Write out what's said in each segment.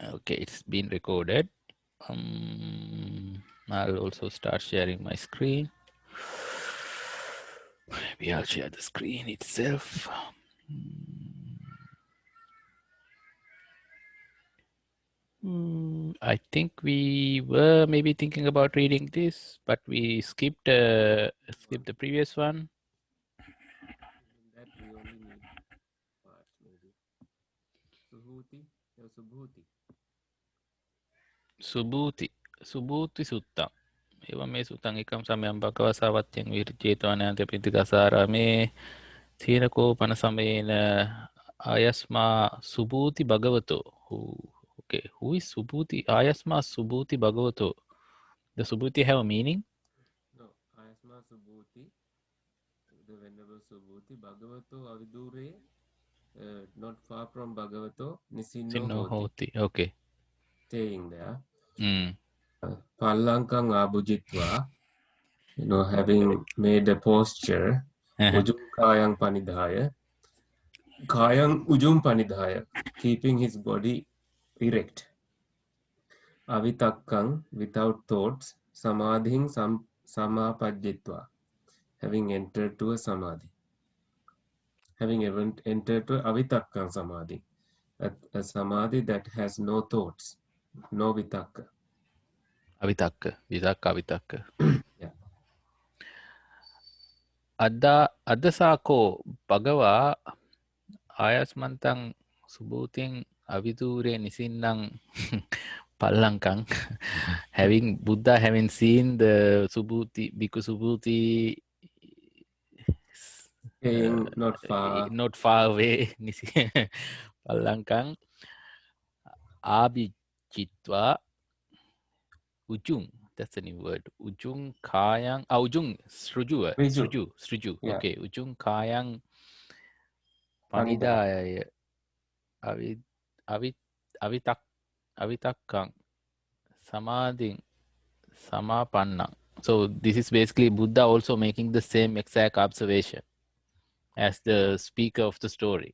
Okay, it's been recorded. I'll also start sharing my screen. Maybe I'll share the screen itself. I think we were maybe thinking about reading this, but we skipped the previous one. That we only need part maybe. Subhuti, Subhuti. Subhuti Sutta. Evam me sutang ikam samyam bhagava savatyang virjetvanayante printikasara me Thinako Panasamena Ayasma Subhuti Bhagavato. Okay, who is Subhuti? Ayasma Subhuti Bhagavato. The Subhuti have a meaning? No, Ayasma Subhuti, the Venerable Subhuti, Bhagavato Avidure, not far from Bhagavato, Nisinno Sinno Hoti, Hoti. Okay. staying there. Mm. Pallankang Abhujitva, having made a posture, Ujum Kayang Panidhaya, Kayang Ujum Panidhaya, keeping his body erect. Avitakkang, without thoughts, Samadhing Samapajitva, having entered to a Samadhi. Having entered to Avitakkang Samadhi, a Samadhi that has no thoughts, no vitakka. Avitakka. Vitakka Avitakka. Yeah. Adasako Bhagava Ayasmantang Subhuting Avidure Nisinnang Pallangkang. Having Buddha having seen the Subhuti, Bhikkhu Subhuti Not far. not far away, Pallangkang, Abhijitva, Ujung, that's a new word. Ujung Kayang, Ujung, Riju. Sruju. Yeah. Okay, Ujung Kayang Panida. Panida, Avit, Avitak, Avitakkang, Samadhi, Samapanna. So this is basically Buddha also making the same exact observation as the speaker of the story.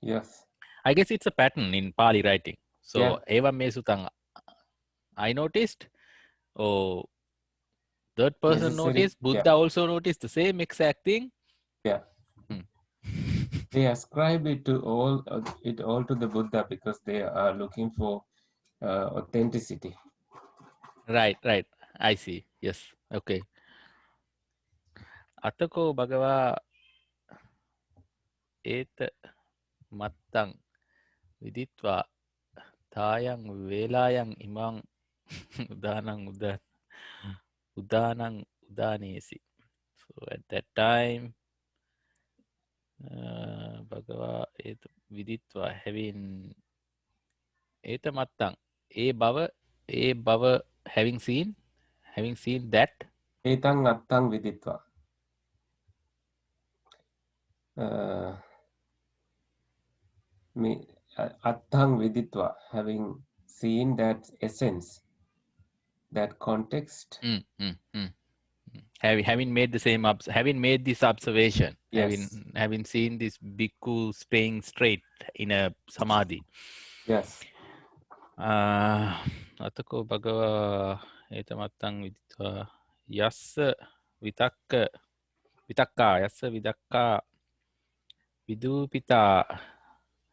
Yes. I guess it's a pattern in Pali writing. So, Yeah. Evam me sutang, I noticed, oh, third person Necessary. noticed, Yeah. Buddha also noticed the same exact thing. Yeah. Hmm. They ascribe it all to the Buddha because they are looking for authenticity. Right. I see. Yes. Okay. Atako Bhagava Eta Mattang Viditva Tayang Velayang Imang Udanang Udanesi. So at that time, Bhagava Eta Viditva having Eta Mattang A Bava having seen that. Etang attang viditva. Uh, attang viditva, having seen that essence, that context. Having made the same having made this observation, Yes. having seen this bhikkhu staying straight in a samadhi. Yes. Atako Bhagava Etamattang Viditva Yassa Vitakka Vidupita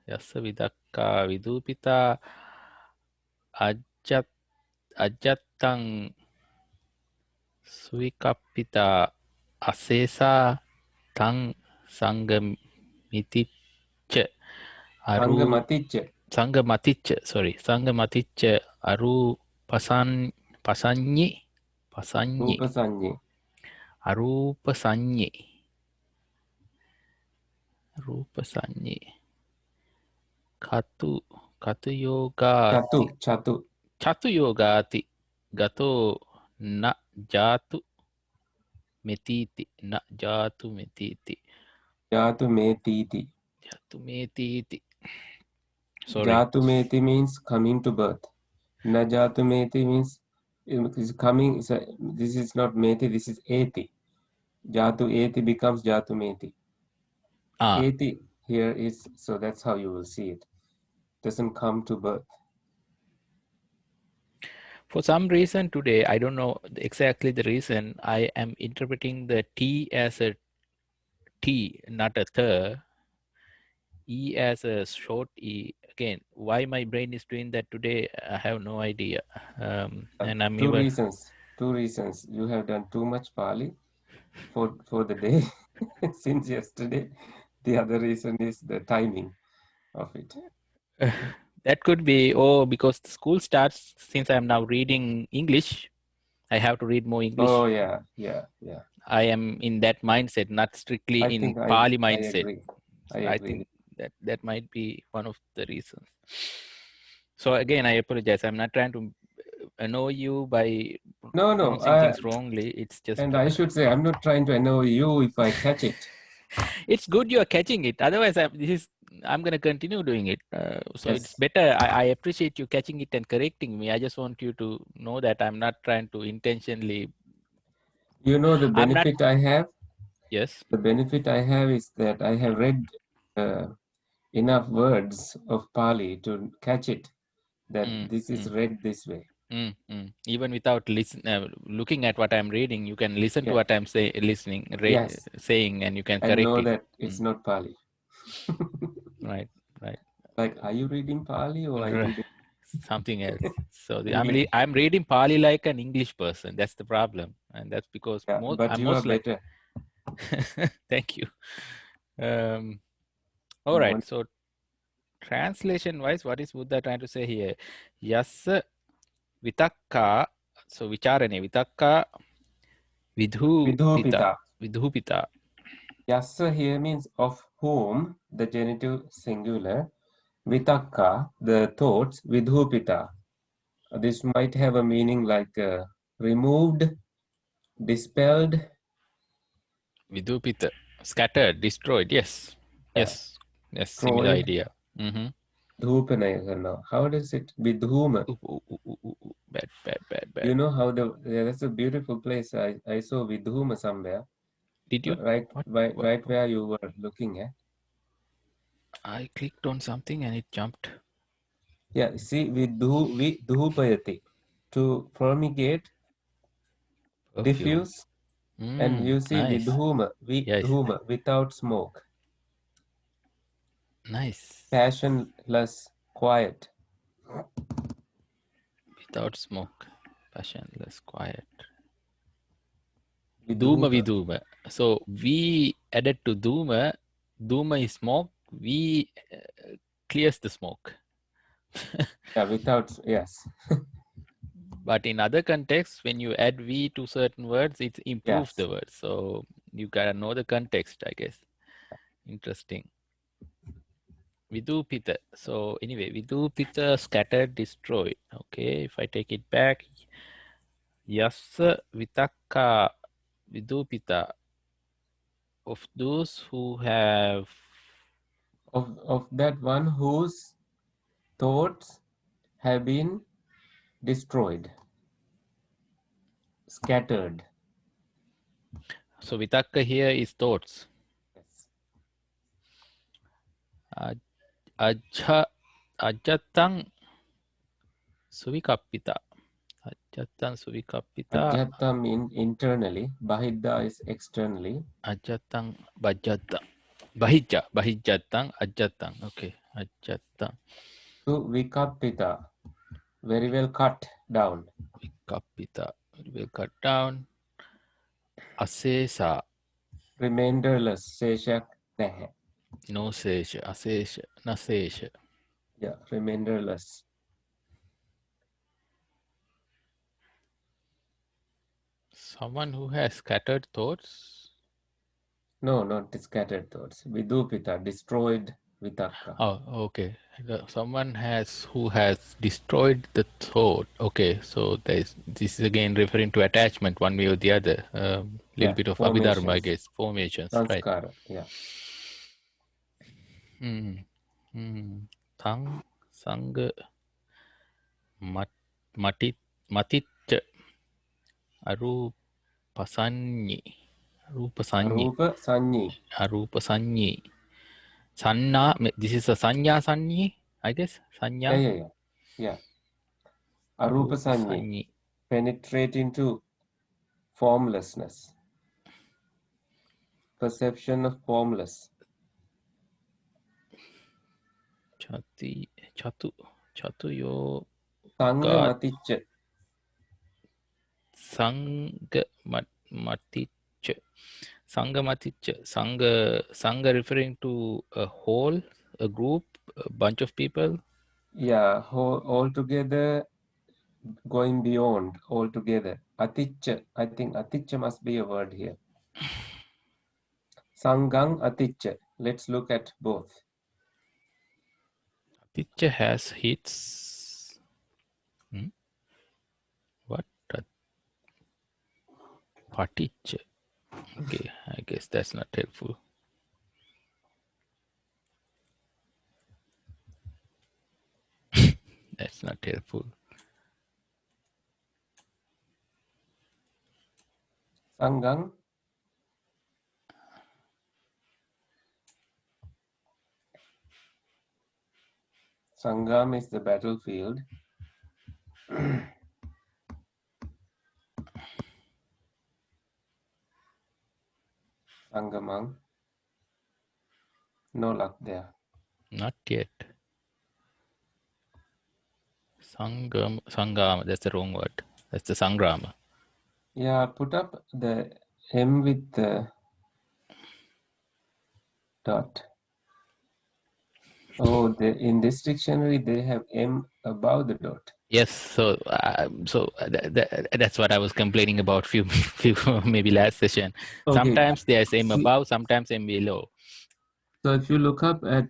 Yassa Vidakka Vidupita Ajat Ajattang Suikappita Asesa Tang Sangamiti Aru Sangamaticha. Sangamaticha Aru Pasanyi Rupasanyi. Aru Pasanyi Katu Yogati Chatu. Chatu Yogati Gato Na Jatu Metiti Jatu metiti. Sorry. Jatu meti means coming to birth. Na jatu meti means is coming. This is not meti, this is eti. Jatu eti becomes jatu meti. Eti here is, so that's how you will see it. Doesn't come to birth. For some reason today, I don't know exactly the reason, I am interpreting the T as a T, not a th, E as a short E. Again, why my brain is doing that today, I have no idea. And I'm Two even reasons. Two reasons. You have done too much Pali for the day since yesterday. The other reason is the timing of it. that could be, oh, because the school starts, since I'm now reading English, I have to read more Oh English. yeah, yeah, yeah. I am in that mindset, not strictly I in think Pali I mindset. agree. I So I agree. think that might be one of the reasons. So again, I apologize. I'm not trying to annoy you by No, no. pronouncing things wrongly. It's just And I should say, I'm not trying to annoy you if I catch it. it's good you're catching it. Otherwise, I'm going to continue doing it. So it's Yes. better. I appreciate you catching it and correcting me. I just want you to know that I'm not trying to intentionally. You know the I'm not. benefit I have? Yes. The benefit I have is that I have read uh, enough words of Pali to catch it, that Mm, this is mm, read this way. Even without looking at what I'm reading, you can listen to Yeah. what I'm Yes. saying, and you can And correct know it. that it's Mm, not Pali. right. Right. Like, are you reading Pali or are you R- reading Something else. So English? I'm reading Pali like an English person. That's the problem, and that's because Yeah, but I'm you are most like. better. Thank you. Um, all I'm right. one. So translation wise, what is Buddha trying to say here? Yassa vitakka. So vicharane vitakka vidhupita. Vidhupita. Vidhupita. Yassa here means of whom, the genitive singular. Vitakka, the thoughts. Vidhupita. This might have a meaning like removed, dispelled. Vidhupita. Scattered, destroyed. Yes. Yeah, Yes. Yes. Similar destroyed. idea. Mm-hmm. Dhupana. How does it? Vidhuma. Bad, bad, bad, bad. You know how that's a beautiful place. I saw Vidhuma somewhere, Did you? right, What? What? right where you were looking at. I clicked on something and it jumped. Yeah, see, Vidhupayati, to fumigate, Perfume. diffuse, and you see Nice. Yes. Vidhuma, without smoke, Nice. passionless, quiet. Without smoke. Passionless, quiet. Duma Vidhupa. viduma. So we added to duma. Duma is smoke. We clears the smoke. Yeah, without, yes, But in other contexts, when you add V to certain words, it improves yes. the word. So you gotta know the context, I guess. Interesting. Vidupita. So anyway, Vidupita scattered, destroyed. Okay, if I take it back, Yassa Vitakka Vidupita, of those who have. Of that one whose thoughts have been destroyed, scattered. So Vitakka here is thoughts. Yes. Ajha Ajatang Suvikappita. Ajatang Suvikappita. Adhyattam internally, Bahidha is externally. Ajatang Bajata. Bahijatang Ajatang. Okay. Ajatang To Vikapita, very well cut down. Vikappita. We'll cut down. Asesa. Remainderless, Seshak Nehe. No sesha. Asesha. Nasesha. Yeah, remainderless. Someone who has scattered thoughts. No, not scattered thoughts. Vidupita, destroyed Vitakka. Oh, okay. Someone who has destroyed the thought. Okay, so this is again referring to attachment one way or the other. Little Yeah, bit of Abhidharma, I formations, guess. Formations, right? sanskara. Yeah. Hmm. Tang Sangha mat, Matit Matitcha Arupasanyi. Arupasanyi. Arupa Sanyi. Arupasanyi. Sanna. This is a Sanya Sanyi, I guess. Yeah, Sanya. yeah, yeah. Yeah. Arupa sanyi. Sanyi. Penetrate into formlessness. Perception of formless. Chatu yo Sangha got maticca. Sangha Sangha referring to a whole, a group, a bunch of people. Yeah, altogether, going beyond altogether. Aticca. I think aticca must be a word here. Sangang aticca. Let's look at both. Teacher has hits. What? Paticca. Okay, I guess that's not helpful. That's not helpful. Sangang. Sangam is the battlefield. Sangamang. No luck there. Not yet. Sangam, that's the wrong word. That's the Sangrama. Yeah, put up the M with the dot. Oh, in this dictionary they have M above the dot. Yes, that's what I was complaining about few maybe last session. Okay, Sometimes there's M see, above, sometimes M below. so if you look up at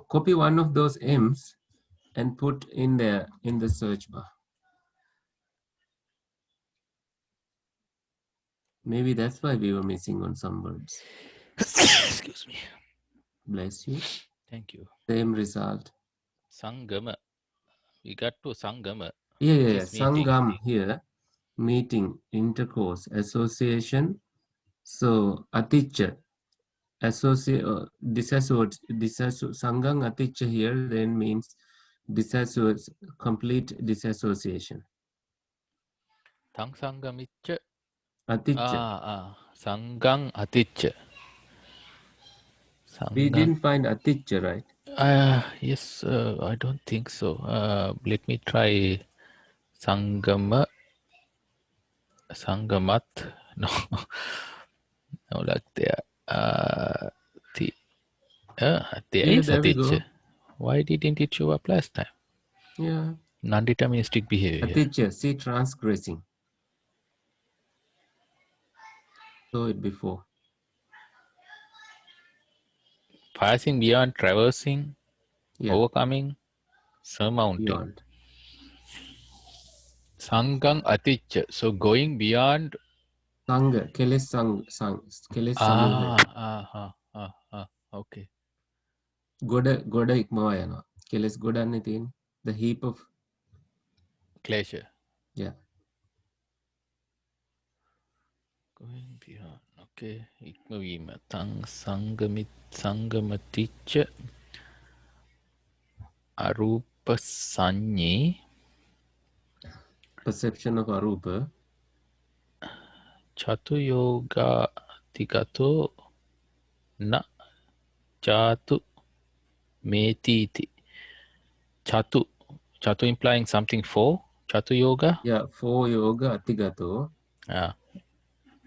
copy one of those M's and put in there in the search bar. Maybe that's why we were missing on some words. Excuse me. Bless you. Thank you. Same result. Sangama. We got to Sangama, Yeah. which is meeting. Sangam here, meeting, intercourse, association. So aticca, associate, sangang aticca here then means disassociate, complete disassociation. Tang Sangamicha. Aticca. Sangang Aticha. We Sangang. didn't find aticca, right? Yes, I don't think so. Let me try Sangama. Sangamat. No, no luck there. The there Yeah, is a there we teacher. go. Why didn't it show up last time? Yeah. Non-deterministic behavior. Aticca, see transgressing. Saw it before. Passing beyond, traversing, Yeah, overcoming, surmounting. beyond. Sangang Aticha. So going beyond. Sangha, keles samuha. Okay. Goda ikmawa yana. Keles goda nitin. The heap of, Glacier. yeah. Going beyond. Okay. Ikmavima. Sangamaticha. Arupa Sanyi. Perception of arupa. Chatu Yoga Tikato Na Chatu Metiti. Chatu. Chatu implying something for. Chatu Yoga. Yeah, four yoga atigato.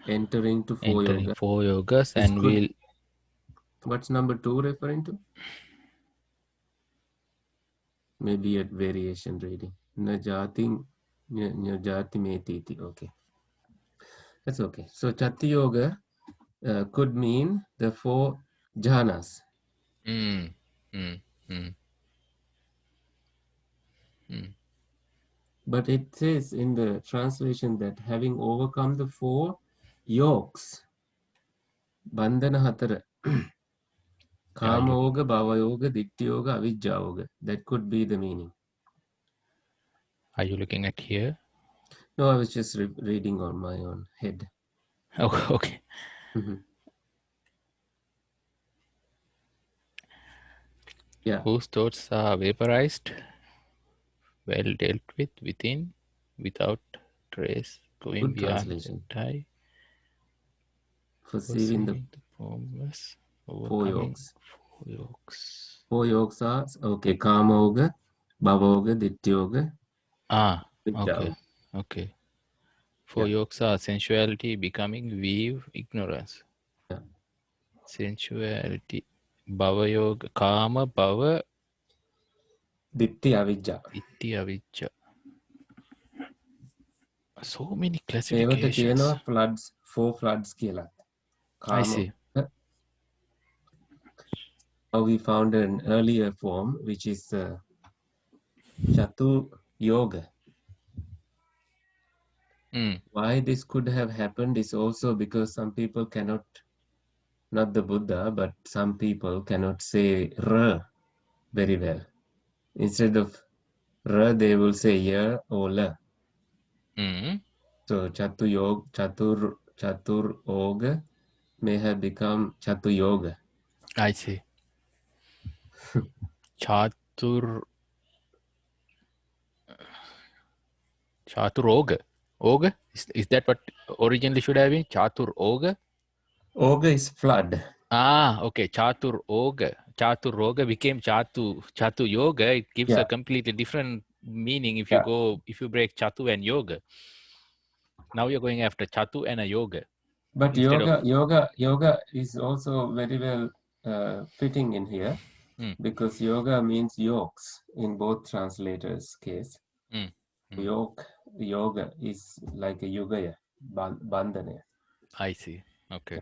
Entering to four Entering yoga. 4 yogas This and could, we'll. what's number 2 referring to? Maybe a variation reading. Najati metiti. Okay. That's okay. So Chatti Yoga could mean the 4 jhanas. Mm, mm, mm, mm. But it says in the translation that having overcome the 4 yokes, bandhana hatara, kama yoga, bhava yoga, dittha yoga, avijja yoga. That could be the meaning. Are you looking at here? No, I was just reading on my own head. Oh, okay. Yeah. Whose thoughts are vaporized? well dealt with, within, without trace, going Good beyond translation. anti, Perceiving the perceiving the formless, four overcoming yokes. four yokes. Four yokes are okay. Kama yoga, bhava yoga, ditya yoga, Ah, vidya okay, yoga. okay. Four Yeah, yokes are sensuality, becoming, weave, ignorance. yeah. Sensuality, bhava yoga, kama, bhava, Ditthi avijja. itti, avijja. So many ඒවට කියනවා classifications. floods, four floods කියලා. I Kama. see. Now we found an earlier form which is Chatu Yoga. Mm. Why this could have happened is also because some people cannot, not the Buddha, but some people cannot say Ra very well. Instead of Ra, they will say Ya or La. Mm. So Chatur Yoga may have become Chatu Yoga. I see. Chatur, Chaturoga. Oga? Is that what originally should have been? Chaturoga? Yoga is flood. Ah, okay. Chaturoga. Chaturoga became Chatu Yoga. It gives a Yeah, completely different meaning if yeah. you break Chatu and Yoga. Now you're going after Chatu and a Yoga But instead of. yoga is also very well fitting in here Mm, because yoga means yokes in both translators' case. mm, mm. Yoga is like a yugaya, bandhana, I see. Okay.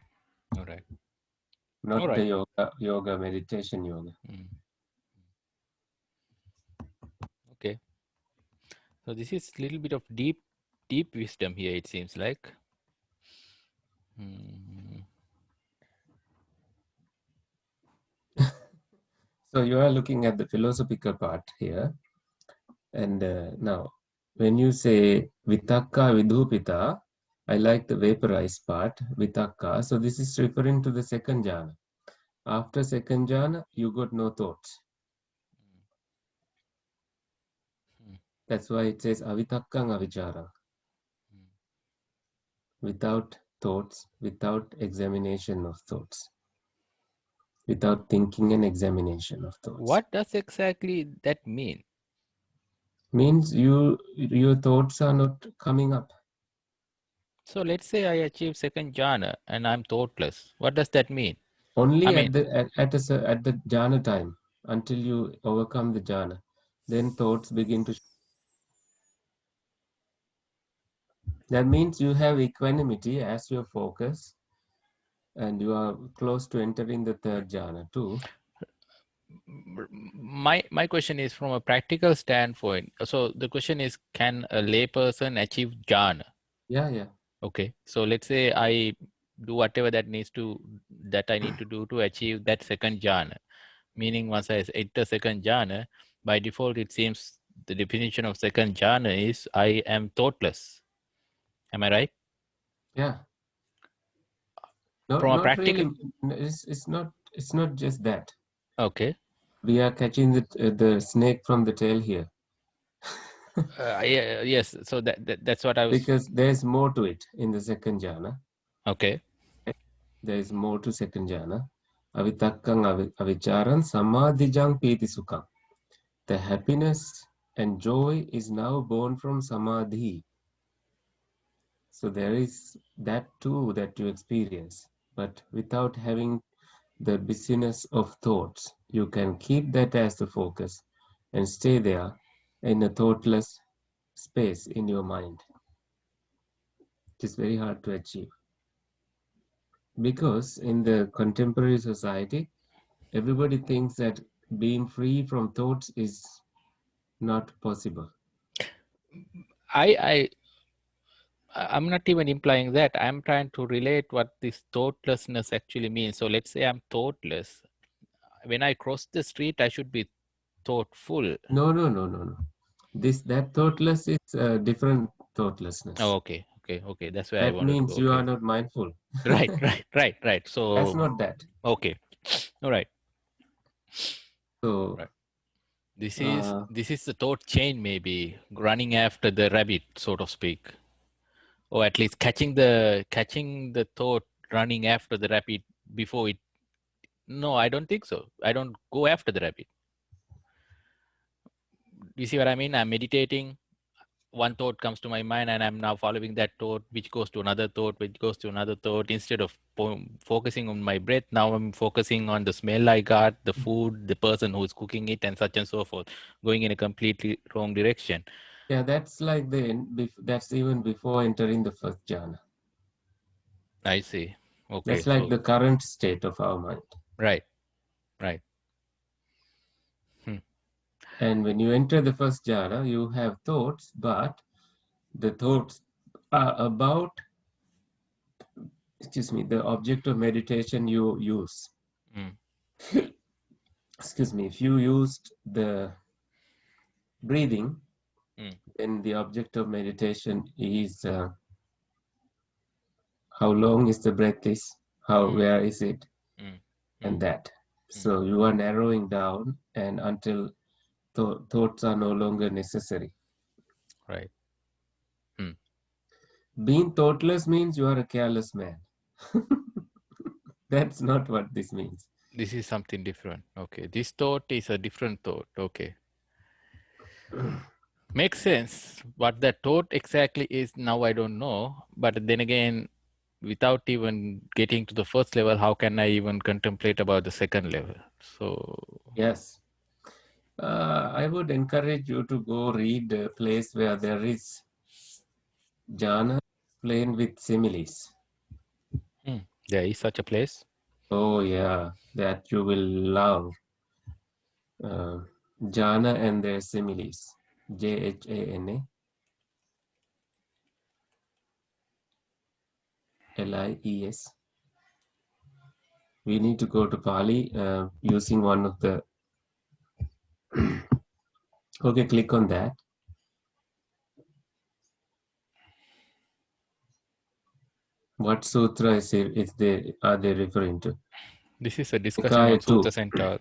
All right. All not the right. yoga meditation yoga. Mm, okay. So this is a little bit of deep wisdom here, it seems like. Mm, So you are looking at the philosophical part here, and now when you say vitakka vidhupita, I like the vaporized part, vitakka. So this is referring to the second jhana. After second jhana, you got no thoughts. mm, That's why it says avitakkang avichara. mm. Without thoughts, without examination of thoughts, without thinking and examination of thoughts. What does exactly that mean? Means your thoughts are not coming up. So let's say I achieve second jhana and I'm thoughtless. What does that mean? I Only mean, at the jhana time, until you overcome the jhana, then thoughts begin to. That means you have equanimity as your focus, and you are close to entering the third jhana too. my question is from a practical standpoint. So the question is, can a layperson achieve jhana? Yeah, yeah. Okay. So let's say I do whatever that I need to do to achieve that second jhana. Meaning once I enter second jhana, by default it seems the definition of second jhana is I am thoughtless. Am I right? Yeah. No, From a not practical. really. It's not just that. Okay. We are catching the snake from the tail here Yes. So that's what I was. because there's more to it in the second jhana. Okay. There is more to second jhana. Avitakkang avicharan samadhijang piti sukham. The happiness and joy is now born from samadhi. So there is that too that you experience, but without having the busyness of thoughts, you can keep that as the focus and stay there in a thoughtless space in your mind. It is very hard to achieve because in the contemporary society, everybody thinks that being free from thoughts is not possible. I I'm not even implying that. I'm trying to relate what this thoughtlessness actually means. So let's say I'm thoughtless. When I cross the street, I should be thoughtful. No, no, no, no, no. That thoughtless is a different Oh, thoughtlessness. okay. That's where I That wanted to go. means you are Okay. not mindful. Right. That's So, not that. okay. All right. So Right. This is Uh, this is the thought chain, maybe running after the rabbit, so to speak, or at least catching the thought running after the rabbit before it. No, I don't think so. I don't go after the rabbit. You see what I mean? I'm meditating. One thought comes to my mind, and I'm now following that thought, which goes to another thought, which goes to another thought. Instead of focusing on my breath, now I'm focusing on the smell I got, the food, the person who's cooking it, and such and so forth, going in a completely wrong direction. yeah, that's like that's even before entering the first jhana. I see. Okay, That's like so the current state of our mind. right, right. Hmm. And when you enter the first jhana, you have thoughts, but the thoughts are about, excuse me, the object of meditation you use. Mm, Excuse me, if you used the breathing, mm, then the object of meditation is how long is the breath is, mm, where is it, mm, and mm, that. mm. So you are narrowing down and until thoughts are no longer necessary. Right. Hmm. Being thoughtless means you are a careless man. That's not what this means. This is something different. Okay. This thought is a different thought. Okay. Makes sense. What that thought exactly is now, I don't know. But then again, without even getting to the first level, how can I even contemplate about the second level? So, Yes. I would encourage you to go read a place where there is jhana explained with similes. hmm, there is such a place. Oh, yeah, that you will love. Uh, jhana and their similes. JHANALIES. We need to go to Pali using one of the. Okay, click on that. What sutra are they referring to? This is a discussion Nikaya on 2. Sutta Center.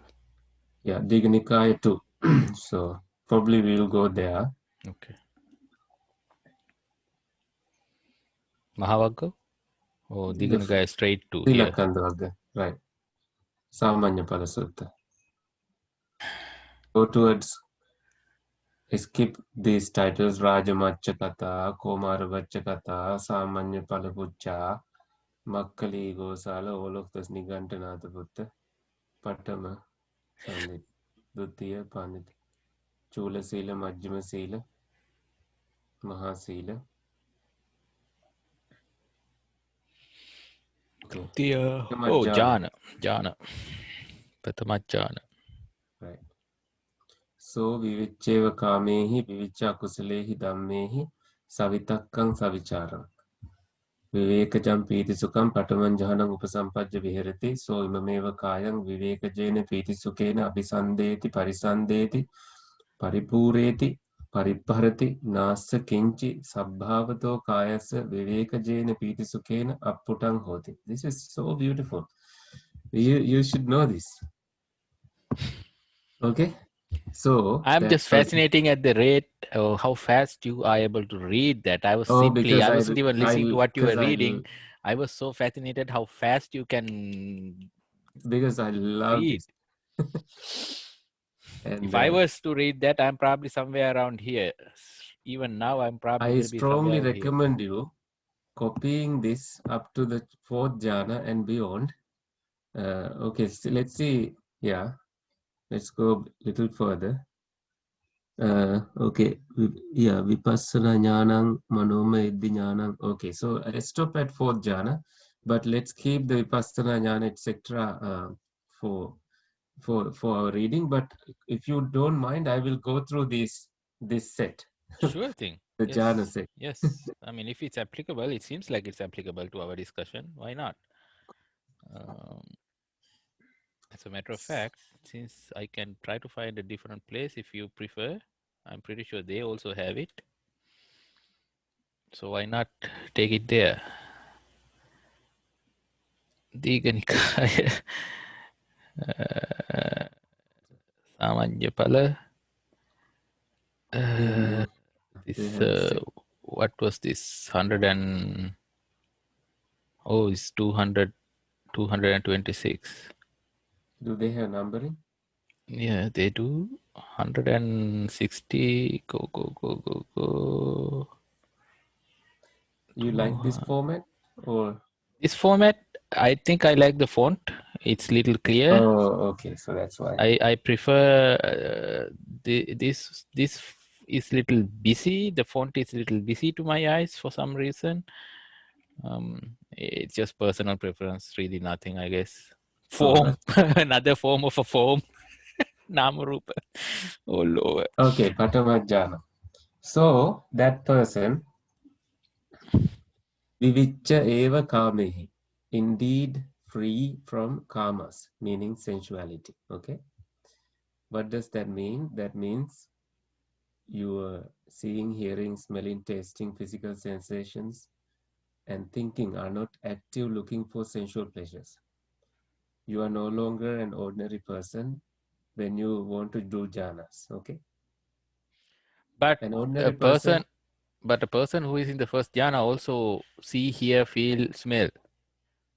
Yeah, Digha Nikaya 2. So probably we'll go there. Okay. Mahavagga? Oh, they're The going to go straight to here. Silakandavaga, right. Samanya Sutta. Go towards, skip these titles Rajamacha Katha, Komaravacha Katha, Samanya Palapucha, Makkali Gosala, all of this Nigantanatha Buddha, Patama, Sandit, Dutiya, Panit, Chula Sila, Majjima Sila, Mahasila. Okay. Oh, Jhana. Jhana. Pratama Jhana. Right. So Vivicheva Kamehi, Vivicha Kusalehi Dhammehi, Savitakkam Savicharam. Vivekajam Piti Sukham Pataman Jahanam Upasampajya Viherati, so Imameva Kayam Vivekajene Piti Sukhena Abhisandeti Parisandeti Paripureti Paripharati Nasa Kinchi Sabhavato Kayasa Vivekajene Piti Sukhena Apputang Hoti. This is so beautiful. You should know this. Okay? So I'm that's just what. fascinating at the rate how fast you are able to read that. Oh, I wasn't even listening to what you were reading. I was so fascinated how fast you can because I love read. this. And If I was to read that, I'm probably somewhere around here. Even now, I'm probably I will be somewhere strongly around here. recommend you copying this up to the fourth jhana and beyond. Okay, so let's see. Yeah, let's go a little further. Okay, yeah, vipassana jnanam, manoma iddhi jnanam. Okay, so let's stop at fourth jhana, but let's keep the vipassana jnana, etc. For our reading. But if you don't mind, I will go through this set, Sure thing. the jhana Yes. set. Yes. I mean, if it's applicable, it seems like it's applicable to our discussion. Why not? Um, as a matter of fact, since I can try to find a different place if you prefer, I'm pretty sure they also have it. So why not take it there? Digha Nikaya, Samanya Pala. in Uh, your, do you this have the same? what was this 100 and oh, it's 200, 226. Do they have numbering? Yeah, they do. 160. Go, go, go, go, go. You like this 200. format or? This format, I think I like the font. It's little clear. Oh, okay. So that's why. I prefer this is little busy. The font is little busy to my eyes for some reason. It's just personal preference, really nothing, I guess. Oh, Form, another form of a form. Namarupa all over. okay. Patamajjana. So that person, vivicca eva kamehi, indeed free from kamas, meaning sensuality. Okay. What does that mean? That means you are seeing, hearing, smelling, tasting, physical sensations, and thinking are not active looking for sensual pleasures. You are no longer an ordinary person when you want to do jhanas. Okay. But An a ordinary person, person, but a person who is in the first jhana also see, hear, feel, smell.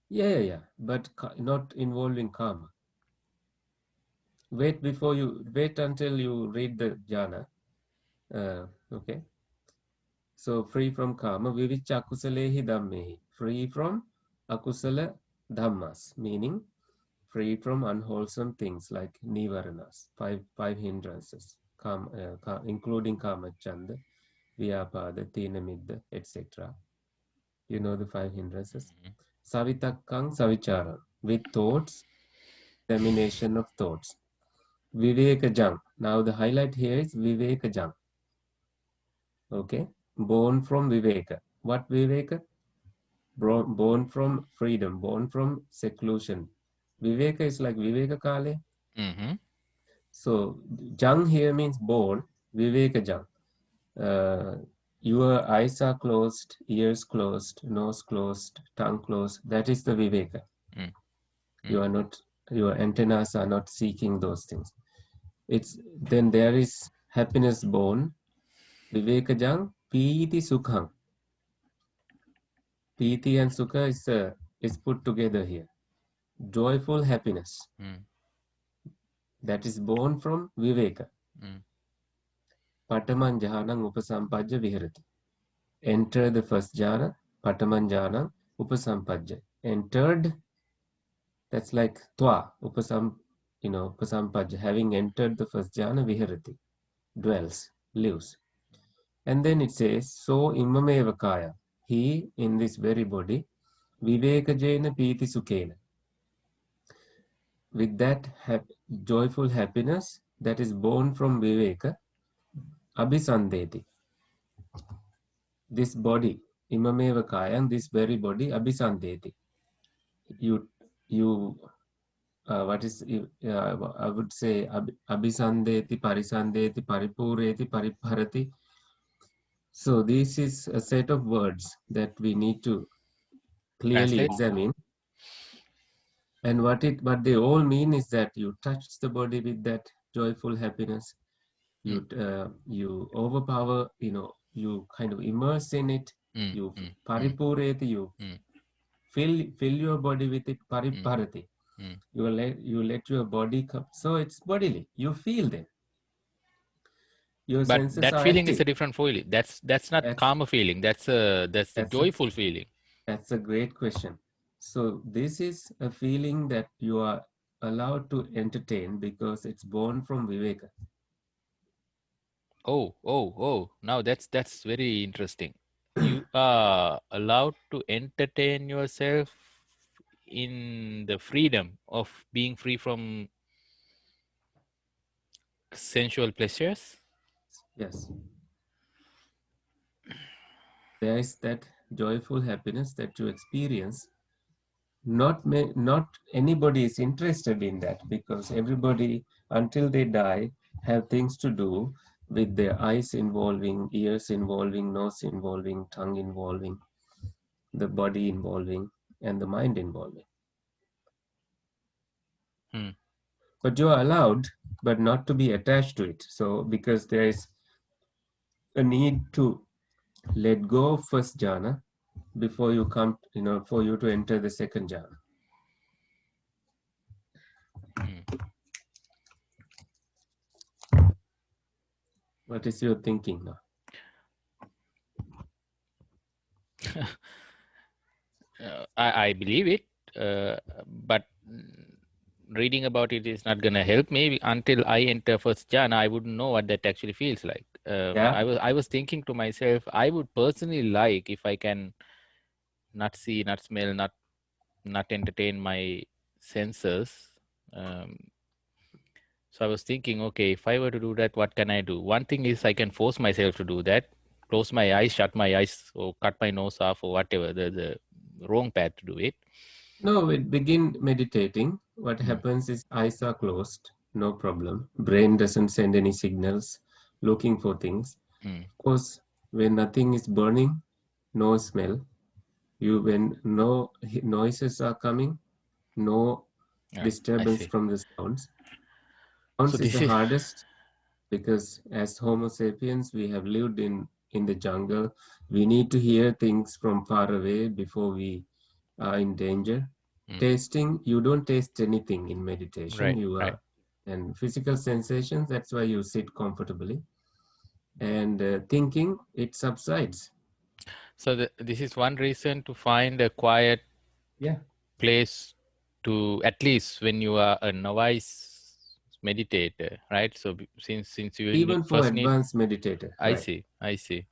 yeah, but not involving karma. Wait until you read the jhana. Okay. So free from karma, vivicca akusalehi dhammehi. Free from akusala dhammas, meaning free from unwholesome things like nivaranas, five hindrances, including kama chanda, vyapada, tina midda, etc. You know the five hindrances. Savitakkang savicharam, with thoughts, examination of thoughts. Vivekajam. Now the highlight here is Vivekajam. Okay. Born from Viveka. What Viveka? Born from freedom, born from seclusion. Viveka is like Viveka Kale. Mm-hmm. So Jang here means born, Viveka Jang. Your eyes are closed, ears closed, nose closed, tongue closed. That is the Viveka. Mm, You mm, are not, your antennas are not seeking those things. It's then there is happiness born, Vivekajang, Piti Sukhang. Piti and Sukha is put together here. Joyful happiness mm, that is born from Viveka. mm, Pataman Jahanang Upasampajya Viharati. Enter the first jhana, Pataman Jhanang Upasampajya. Entered, that's like Twa, Upasampajya. Having entered the first jhana, Viharati. Dwells, lives. And then it says, so imameva kaya. He in this very body, vivekajena piti sukhena. With that joyful happiness that is born from viveka, abhisandeti. This body, imameva kaya, this very body, abhisandeti. You, what is, I would say, abhisandeti, parisandeti, paripureti, paripharati. So this is a set of words that we need to clearly Translate. examine. And what they all mean is that you touch the body with that joyful happiness. Mm, You overpower, you kind of immerse in it. mm, You mm, mm, paripurate, you mm, fill your body with it. mm, Pariparati. mm. You let your body come. So it's bodily. You feel them. Your But senses that are feeling is active. a different feeling. That's not That's calmer feeling. That's the that's a joyful feeling. that's a great question. So this is a feeling that you are allowed to entertain because it's born from viveka. Oh. Now that's very interesting. You are allowed to entertain yourself in the freedom of being free from sensual pleasures. Yes, there is that joyful happiness that you experience. Not anybody is interested in that because everybody, until they die, have things to do with their eyes involving, ears involving, nose involving, tongue involving, the body involving, and the mind involving. Hmm. But you are allowed, but not to be attached to it. So because there is a need to let go of first jhana before you come, for you to enter the second jhana. What is your thinking now? I believe it, but reading about it is not going to help me until I enter first jhana. I wouldn't know what that actually feels like. Yeah. I was thinking to myself, I would personally like if I can not see, not smell, not entertain my senses. Um, so I was thinking, okay, if I were to do that, what can I do? One thing is I can force myself to do that, close my eyes, shut my eyes, or cut my nose off, or whatever the wrong path to do it. No, we begin meditating. What Mm, happens is eyes are closed, no problem. Brain doesn't send any signals looking for things. mm. Of course, when nothing is burning, no smell, when no noises are coming, no Yeah, I disturbance see. from the sounds. So Sounds is this the is hardest because as Homo sapiens, we have lived in the jungle. We need to hear things from far away before we are in danger. mm, Tasting, you don't taste anything in meditation. right, You right. are, and physical sensations, that's why you sit comfortably. And thinking, it subsides. So this is one reason to find a quiet Yeah. place to, at least when you are a novice meditator, right? So since you Even for first need, advanced meditator, I right? see, I see,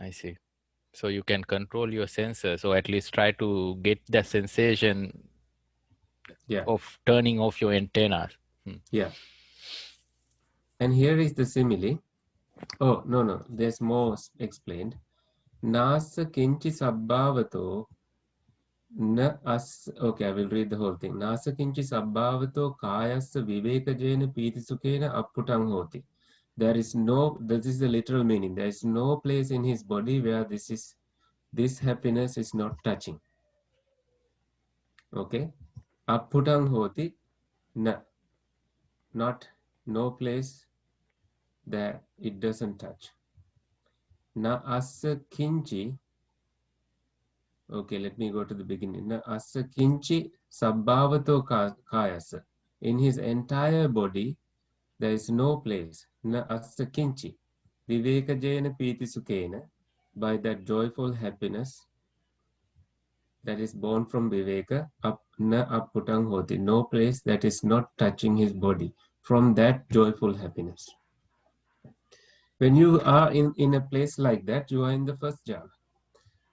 I see. So you can control your senses, or at least try to get the sensation Yeah, of turning off your antennas. Hmm. yeah. And here is the simile. Oh, no, no, there's more explained. Nasa kinchi sabbhavato na as. Okay, I will read the whole thing. Nasa kinchi sabbhavato kayassa vivekajena pitisukena apputang hoti. There is no, this is the literal meaning. There is no place in his body where this happiness is not touching. Okay? Apputang hoti, na, not, no place that it doesn't touch. Na asa kinchi. Okay, let me go to the beginning. Na asa kinchi sabbhavato kayasa. In his entire body, there is no place. Na asa kinchi. Vivekajena piti sukena. By that joyful happiness that is born from Viveka, na apputang hoti. No place that is not touching his body. From that joyful happiness. When you are in a place like that, you are in the first jhana.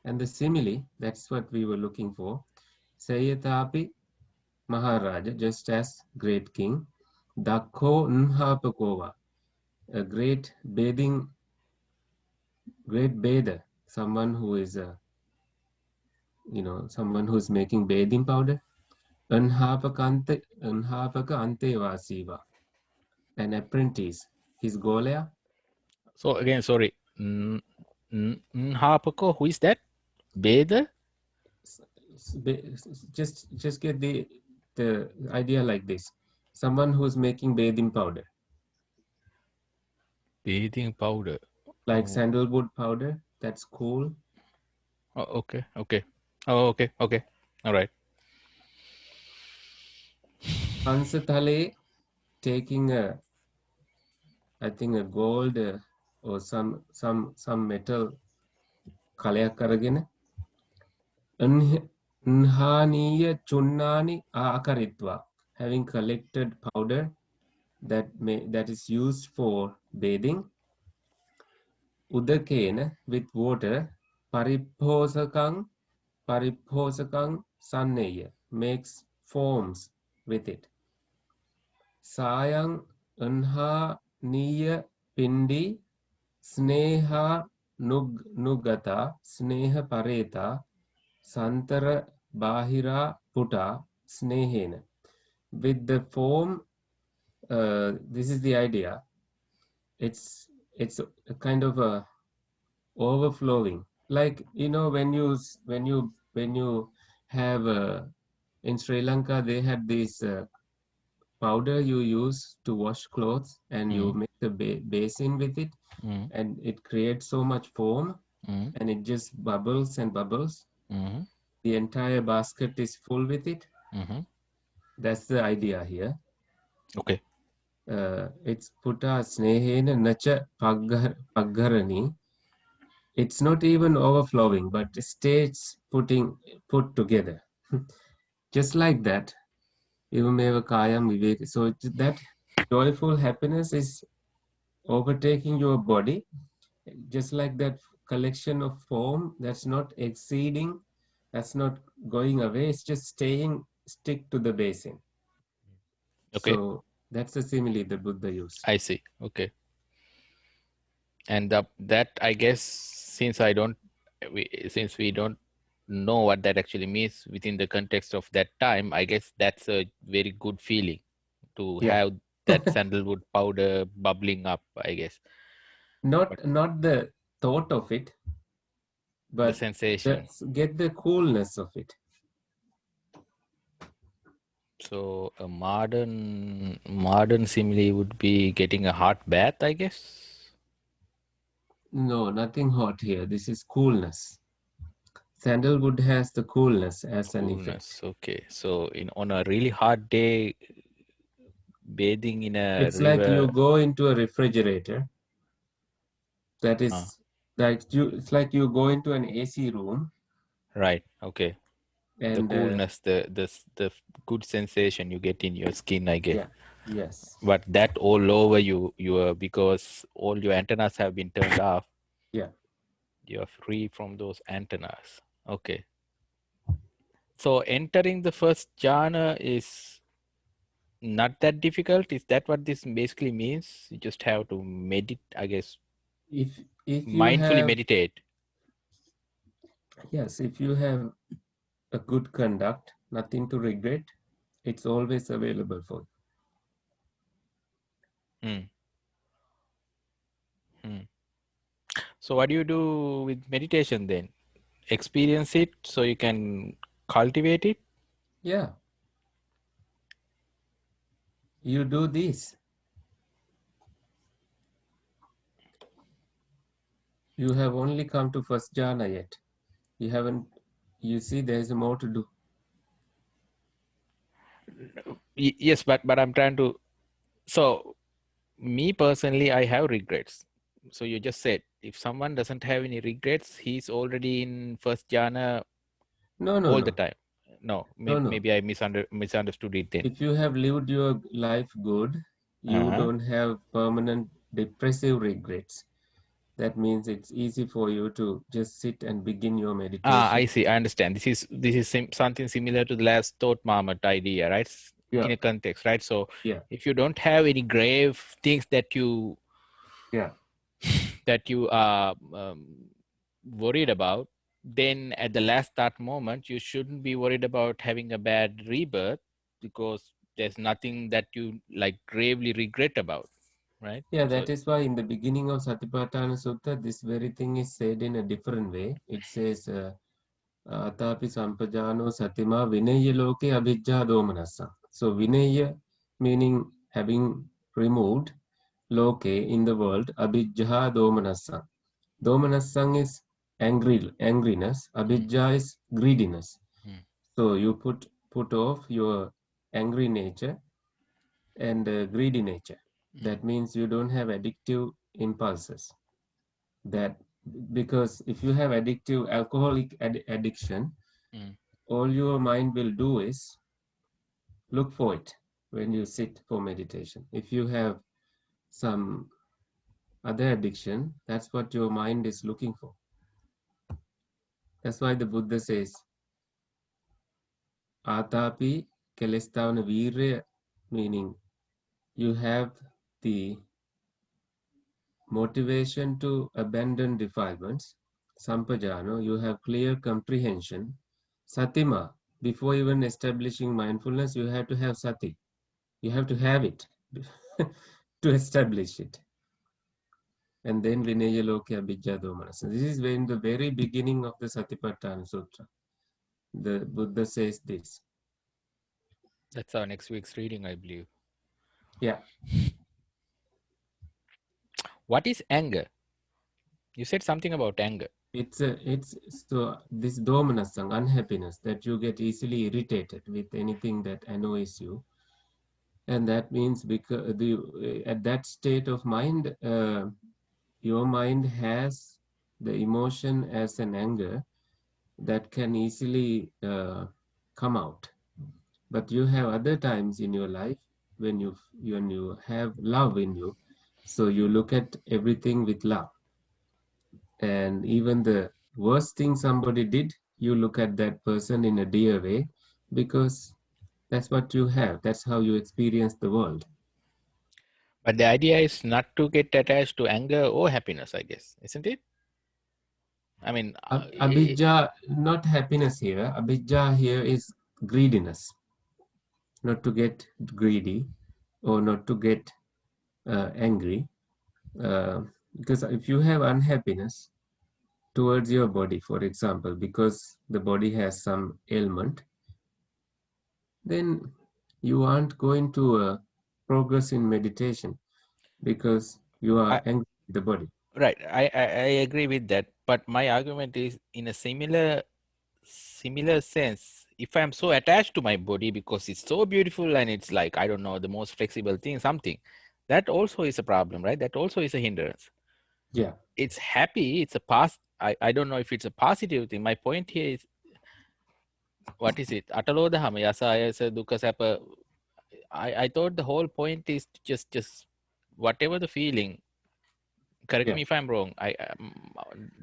And the simile, that's what we were looking for. Sayatapi Maharaja, just as great king, Dakho Nhapakova, a great bather, someone who is someone who's making bathing powder. Anhapaka Antevasiva, an apprentice. His Golea. So again, sorry. Nhapako, who is that? Beda? Just get the idea like this. Someone who's making bathing powder, Bathing powder. like Oh, sandalwood powder. That's cool. oh, okay, okay. Oh, okay, okay. All right. Hansatale taking I think a gold or some metal කලයක් අරගෙන Nhaniya chunnani akaritva, having collected powder that is used for bathing. Udakena, with water. Pariposakang sanneya, makes forms with it. Sayang unha niya pindi sneha nugata sneha pareta santara bahira puta snehena. With the form, this is the idea. It's a kind of a overflowing, like when you have in Sri Lanka they had these powder you use to wash clothes, and you Mm, make a basin with it, mm, and it creates so much foam, mm, and it just bubbles and bubbles. mm, The entire basket is full with it. mm. That's the idea here. Okay. It's puta snehena nacha paggarani. It's not even overflowing, but it stays put together. Just like that. Ivameva kayam vivek. So that joyful happiness is overtaking your body, just like that collection of foam that's not exceeding, that's not going away, it's just staying stick to the basin. Okay. So that's the simile the Buddha used. I see. Okay. And that I guess since we don't know what that actually means within the context of that time, I guess that's a very good feeling to Yeah. have that sandalwood powder bubbling up, I guess. But Not the thought of it, the but sensation. get the coolness of it. So a modern simile would be getting a hot bath, I guess. No, nothing hot here. This is coolness. Sandalwood has the coolness as an effect. Coolness. Okay. So in on a really hot day, bathing in a It's like you river. go into a refrigerator. That Uh, is like you. It's like you go into an AC room, right. Okay. The and coolness, the good sensation you get in your skin, I guess. yeah, yes, But that all over you are, because all your antennas have been turned off. yeah. You are free from those antennas. Okay. So entering the first jhana is not that difficult. Is that what this basically means? You just have to meditate, I guess, If you mindfully have, meditate. yes, if you have a good conduct, nothing to regret, it's always available for you. Hmm. Hmm. So what do you do with meditation then? Experience it so you can cultivate it. Yeah, you do this. You have only come to first jhana yet. You haven't. You see, there's more to do. Yes, but I'm trying to. So me personally, I have regrets. So you just said if someone doesn't have any regrets, he's already in first jhana No, no, all the no, time. No, no, no. maybe I misunderstood it then. If you have lived your life good, you Uh-huh. don't have permanent depressive regrets. That means it's easy for you to just sit and begin your Ah, I meditation. see. I understand. This is something similar to the last thought marmot idea, right? Yeah, In a context, right? So yeah, if you don't have any grave things yeah, that you are worried about, then at the last start moment, you shouldn't be worried about having a bad rebirth, because there's nothing that you like gravely regret about, right? yeah. So, That is why in the beginning of Satipatthana Sutta, this very thing is said in a different way. It says, "Atapi sampajano satima vinaya loke abhijja domanassa." So vinaya meaning having removed, loke in the world, abhijja domanassa. Domanassang is angriness, mm, abhijja is greediness. mm, So you put off your angry nature and greedy nature. mm, That means you don't have addictive impulses. That because if you have addictive alcoholic addiction, mm. all your mind will do is look for it when you sit for meditation. If you have some other addiction, that's what your mind is looking for. That's why the Buddha says, Atapi Kelestavana Virya, meaning you have the motivation to abandon defilements. Sampajano, you have clear comprehension. Satima, before even establishing mindfulness, you have to have sati. You have to have it to establish it. And then Vinaya Lokya Abhijja Domanasa. This is in the very beginning of the Satipatthana Sutra. The Buddha says this. That's our next week's reading, I believe. Yeah, What is anger? You said something about anger. it's so this dominance, unhappiness, that you get easily irritated with anything that annoys you, and that means because at that state of mind, your mind has the emotion as an anger that can easily come out. But you have other times in your life when you have love in you, so you look at everything with love, and even the worst thing somebody did, you look at that person in a dear way, because that's what you have, that's how you experience the world. But the idea is not to get attached to anger or happiness, I guess, isn't it? I mean, Abhijja, not happiness here. Abhijja here is greediness, not to get greedy or not to get angry. Uh, because if you have unhappiness towards your body, for example, because the body has some ailment, then you aren't going to progress in meditation because you I, are angry with the body. right. I agree with that. But my argument is in a similar sense. If I'm so attached to my body because it's so beautiful and it's like, I don't know, the most flexible thing, something, that also is a problem, right? That also is a hindrance. Yeah, It's happy. It's a past. I don't know if it's a positive thing. My point here is, what is it? Atalodahama, yasayasa, dukkha, sapa. I thought the whole point is to just whatever the feeling, correct yeah, me if I'm wrong.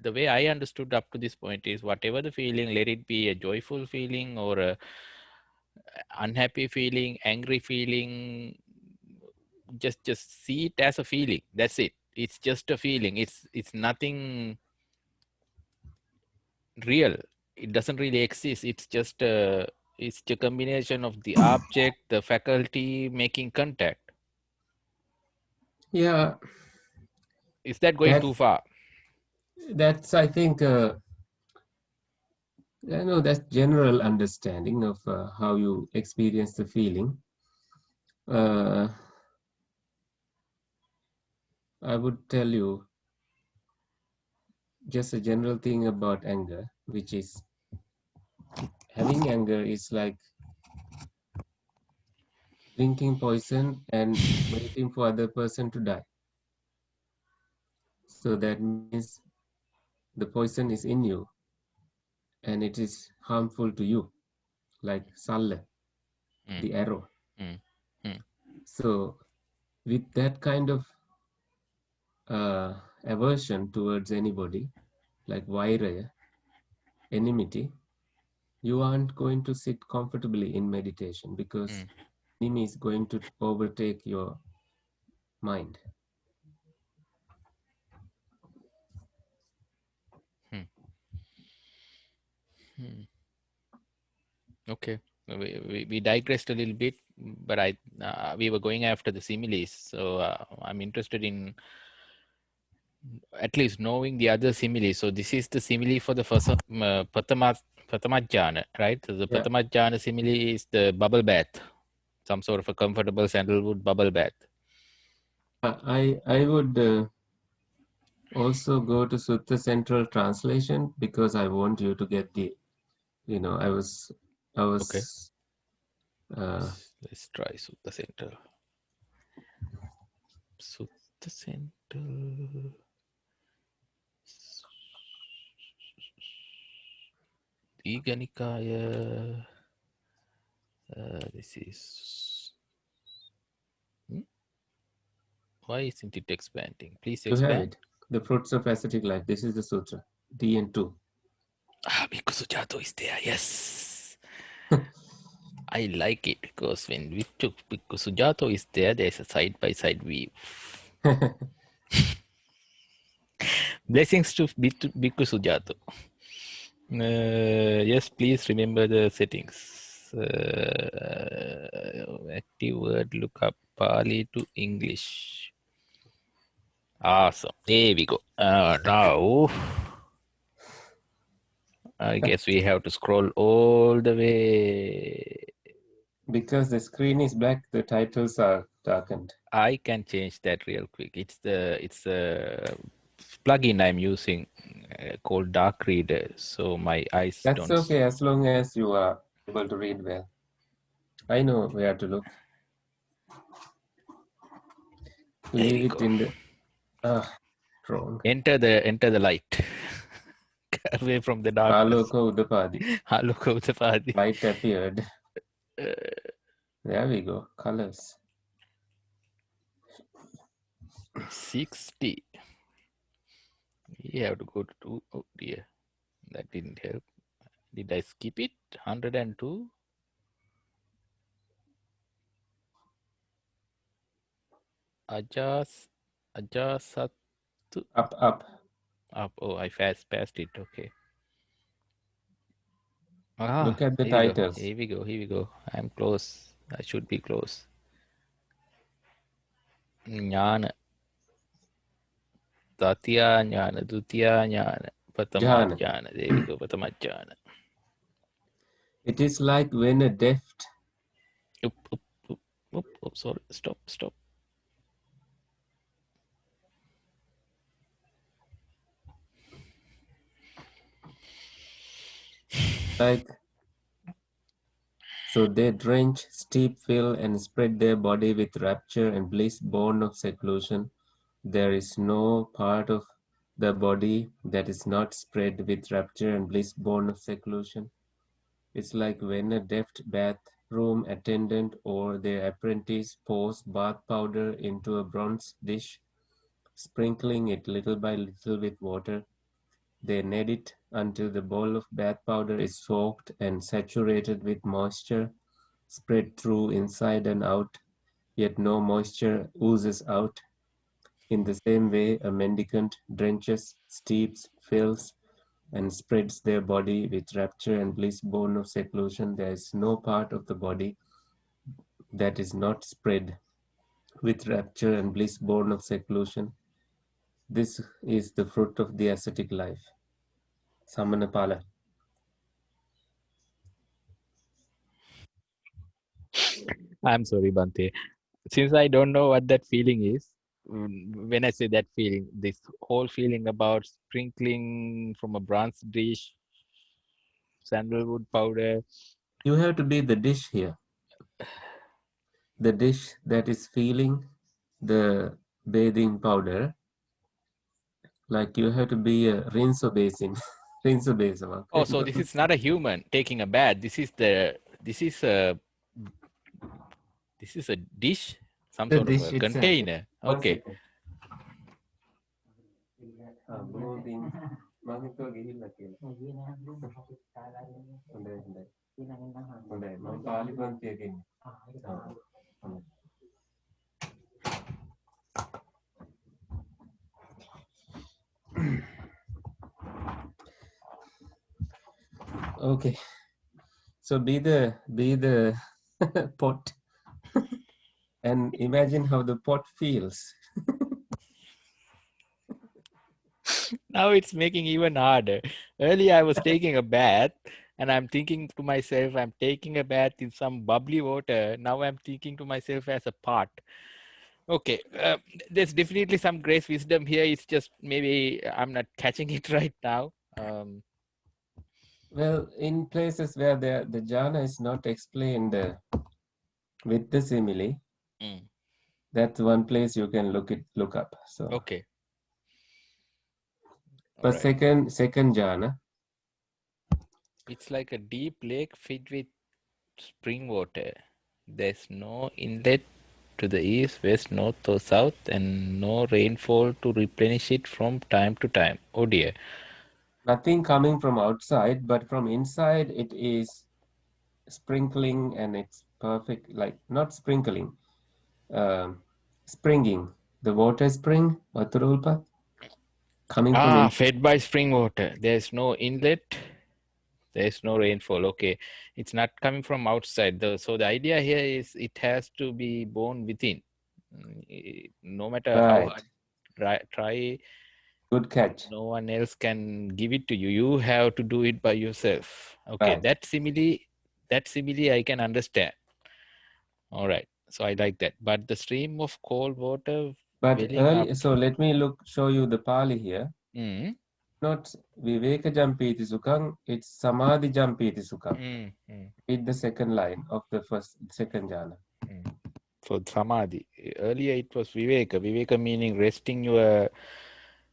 The way I understood up to this point is whatever the feeling, let it be a joyful feeling or a unhappy feeling, angry feeling. Just see it as a feeling. That's it. It's just a feeling. It's nothing real. It doesn't really exist. It's a combination of the object, the faculty making contact. yeah. Is that going That too far? that's I think I know that's general understanding of how you experience the feeling. Uh, I would tell you just a general thing about anger, which is having anger is like drinking poison and waiting for other person to die. So that means the poison is in you and it is harmful to you, like Salle, Mm, the arrow. mm, mm, So with that kind of aversion towards anybody, like vairaya, enmity, you aren't going to sit comfortably in meditation because mm, enemy is going to overtake your mind. mm, mm. Okay. We digressed a little bit, but we were going after the similes. So I'm interested in at least knowing the other simile. So this is the simile for the first Patamajjana, right? So the Yeah, Patamajjana simile is the bubble bath, some sort of a comfortable sandalwood bubble bath. I would also go to Sutta Central Translation because I want you to get the, I Okay, was, uh, let's try Sutta Center. Sutta Center. Diganikaya. This is. Hmm? Why isn't it expanding? Please you have expand. it. The Fruits of Ascetic Life. This is the Sutra, DN2. Ah, Bhikkhu Sujato is there. Yes. I like it because when Bhikkhu Sujato is there, there's a side by side view. Blessings to Bhikkhu Sujato. Yes, please remember the settings. Active word lookup Pali to English. Awesome. There we go. Now, I guess we have to scroll all the way. Because the screen is black, the titles are darkened. I can change that real quick. It's a plugin I'm using called Dark Reader, so my eyes That's don't. okay as long as you are able to read well. I know where to look. There Leave we it go. in the wrong. Enter the light. Away from the darkness. Aloka Udapadi. Look out the party. Light appeared. Uh, There we go. Colors. 60. We have to go to 2. Oh dear, that didn't help. Did I skip it? 102. Ajasattu. Up. Up. Oh, I passed it. Okay. Look at the Here we go. titles. Here we go. Here we go. I'm close. I should be close. Jnana. Tatya jnana. Dutya jnana. Patama Jhana. jnana. There we go. Patama jnana. It is like when a deft Oop, oop, oop, oop, oop. Sorry. Stop. like so they drench, steep, fill, and spread their body with rapture and bliss born of seclusion. There is no part of the body that is not spread with rapture and bliss born of seclusion. It's like when a deft bathroom attendant or their apprentice pours bath powder into a bronze dish, sprinkling it little by little with water. They knead it until the bowl of bath powder is soaked and saturated with moisture, spread through inside and out, yet no moisture oozes out. In the same way, a mendicant drenches, steeps, fills, and spreads their body with rapture and bliss born of seclusion. There is no part of the body that is not spread with rapture and bliss born of seclusion. This is the fruit of the ascetic life. Samanapala. I'm sorry, Bante. Since I don't know what that feeling is, when I say that feeling, this whole feeling about sprinkling from a bronze dish, sandalwood powder. You have to be the dish here. The dish that is feeling the bathing powder, like you have to be a rinso basin. Rinso basin. Oh, Okay? so this is not a human taking a bath. This is a dish, some The sort of dish a itself. container. One Okay. second. Moving. Mangito gihilla කියලා. හොඳයි. මම පාලි පන්තියක ඉන්නේ. හොඳයි. Okay. So be the pot and imagine how the pot feels. Now it's making even harder. Earlier I was taking a bath and I'm thinking to myself, I'm taking a bath in some bubbly water. Now I'm thinking to myself as a pot. Okay, there's definitely some grace wisdom here. It's just maybe I'm not catching it right now. Well, in places where the jhana is not explained with the simile, that's one place you can look up. So Okay. but Alright. second jhana, It's like a deep lake filled with spring water. There's no inlet to the east, west, north, or south, and no rainfall to replenish it from time to time. Oh dear. nothing coming from outside, but from inside it is sprinkling, and it's perfect, like not sprinkling, springing. The water spring, Vaturulpa, coming from inside. Fed by spring water. There's no inlet. There's no rainfall. Okay. It's not coming from outside. So the idea here is it has to be born within. No matter how Right. hard try, Good catch. no one else can give it to you. You have to do it by yourself. Okay. Right. That simile I can understand. All right. So I like that. But the stream of cold water But welling up. early, so let me show you the Pali here. Mm, Not Viveka Jampiti Sukang, it's Samadhi Jampiti Sukang. mm, mm, Read the second line of the second jhana. mm. So samadhi. Earlier it was viveka. Viveka meaning resting your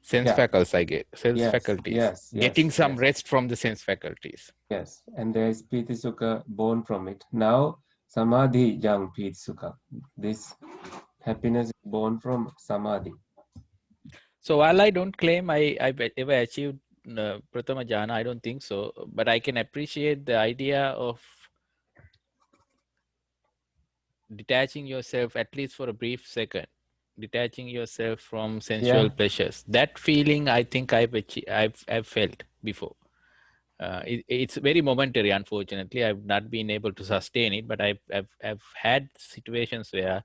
sense Yeah, faculties, I get sense yes, faculties. yes, Getting yes, some yes, rest from the sense faculties. yes. And there is Piti Sukha born from it. Now, Samadhi Jang Piti Sukha. This happiness is born from Samadhi. So while I don't claim I ever achieved Pratama Jhana, I don't think so. But I can appreciate the idea of detaching yourself at least for a brief second, detaching yourself from sensual Yeah, pleasures. That feeling I think I've felt before. It's very momentary, unfortunately. I've not been able to sustain it, but I've had situations where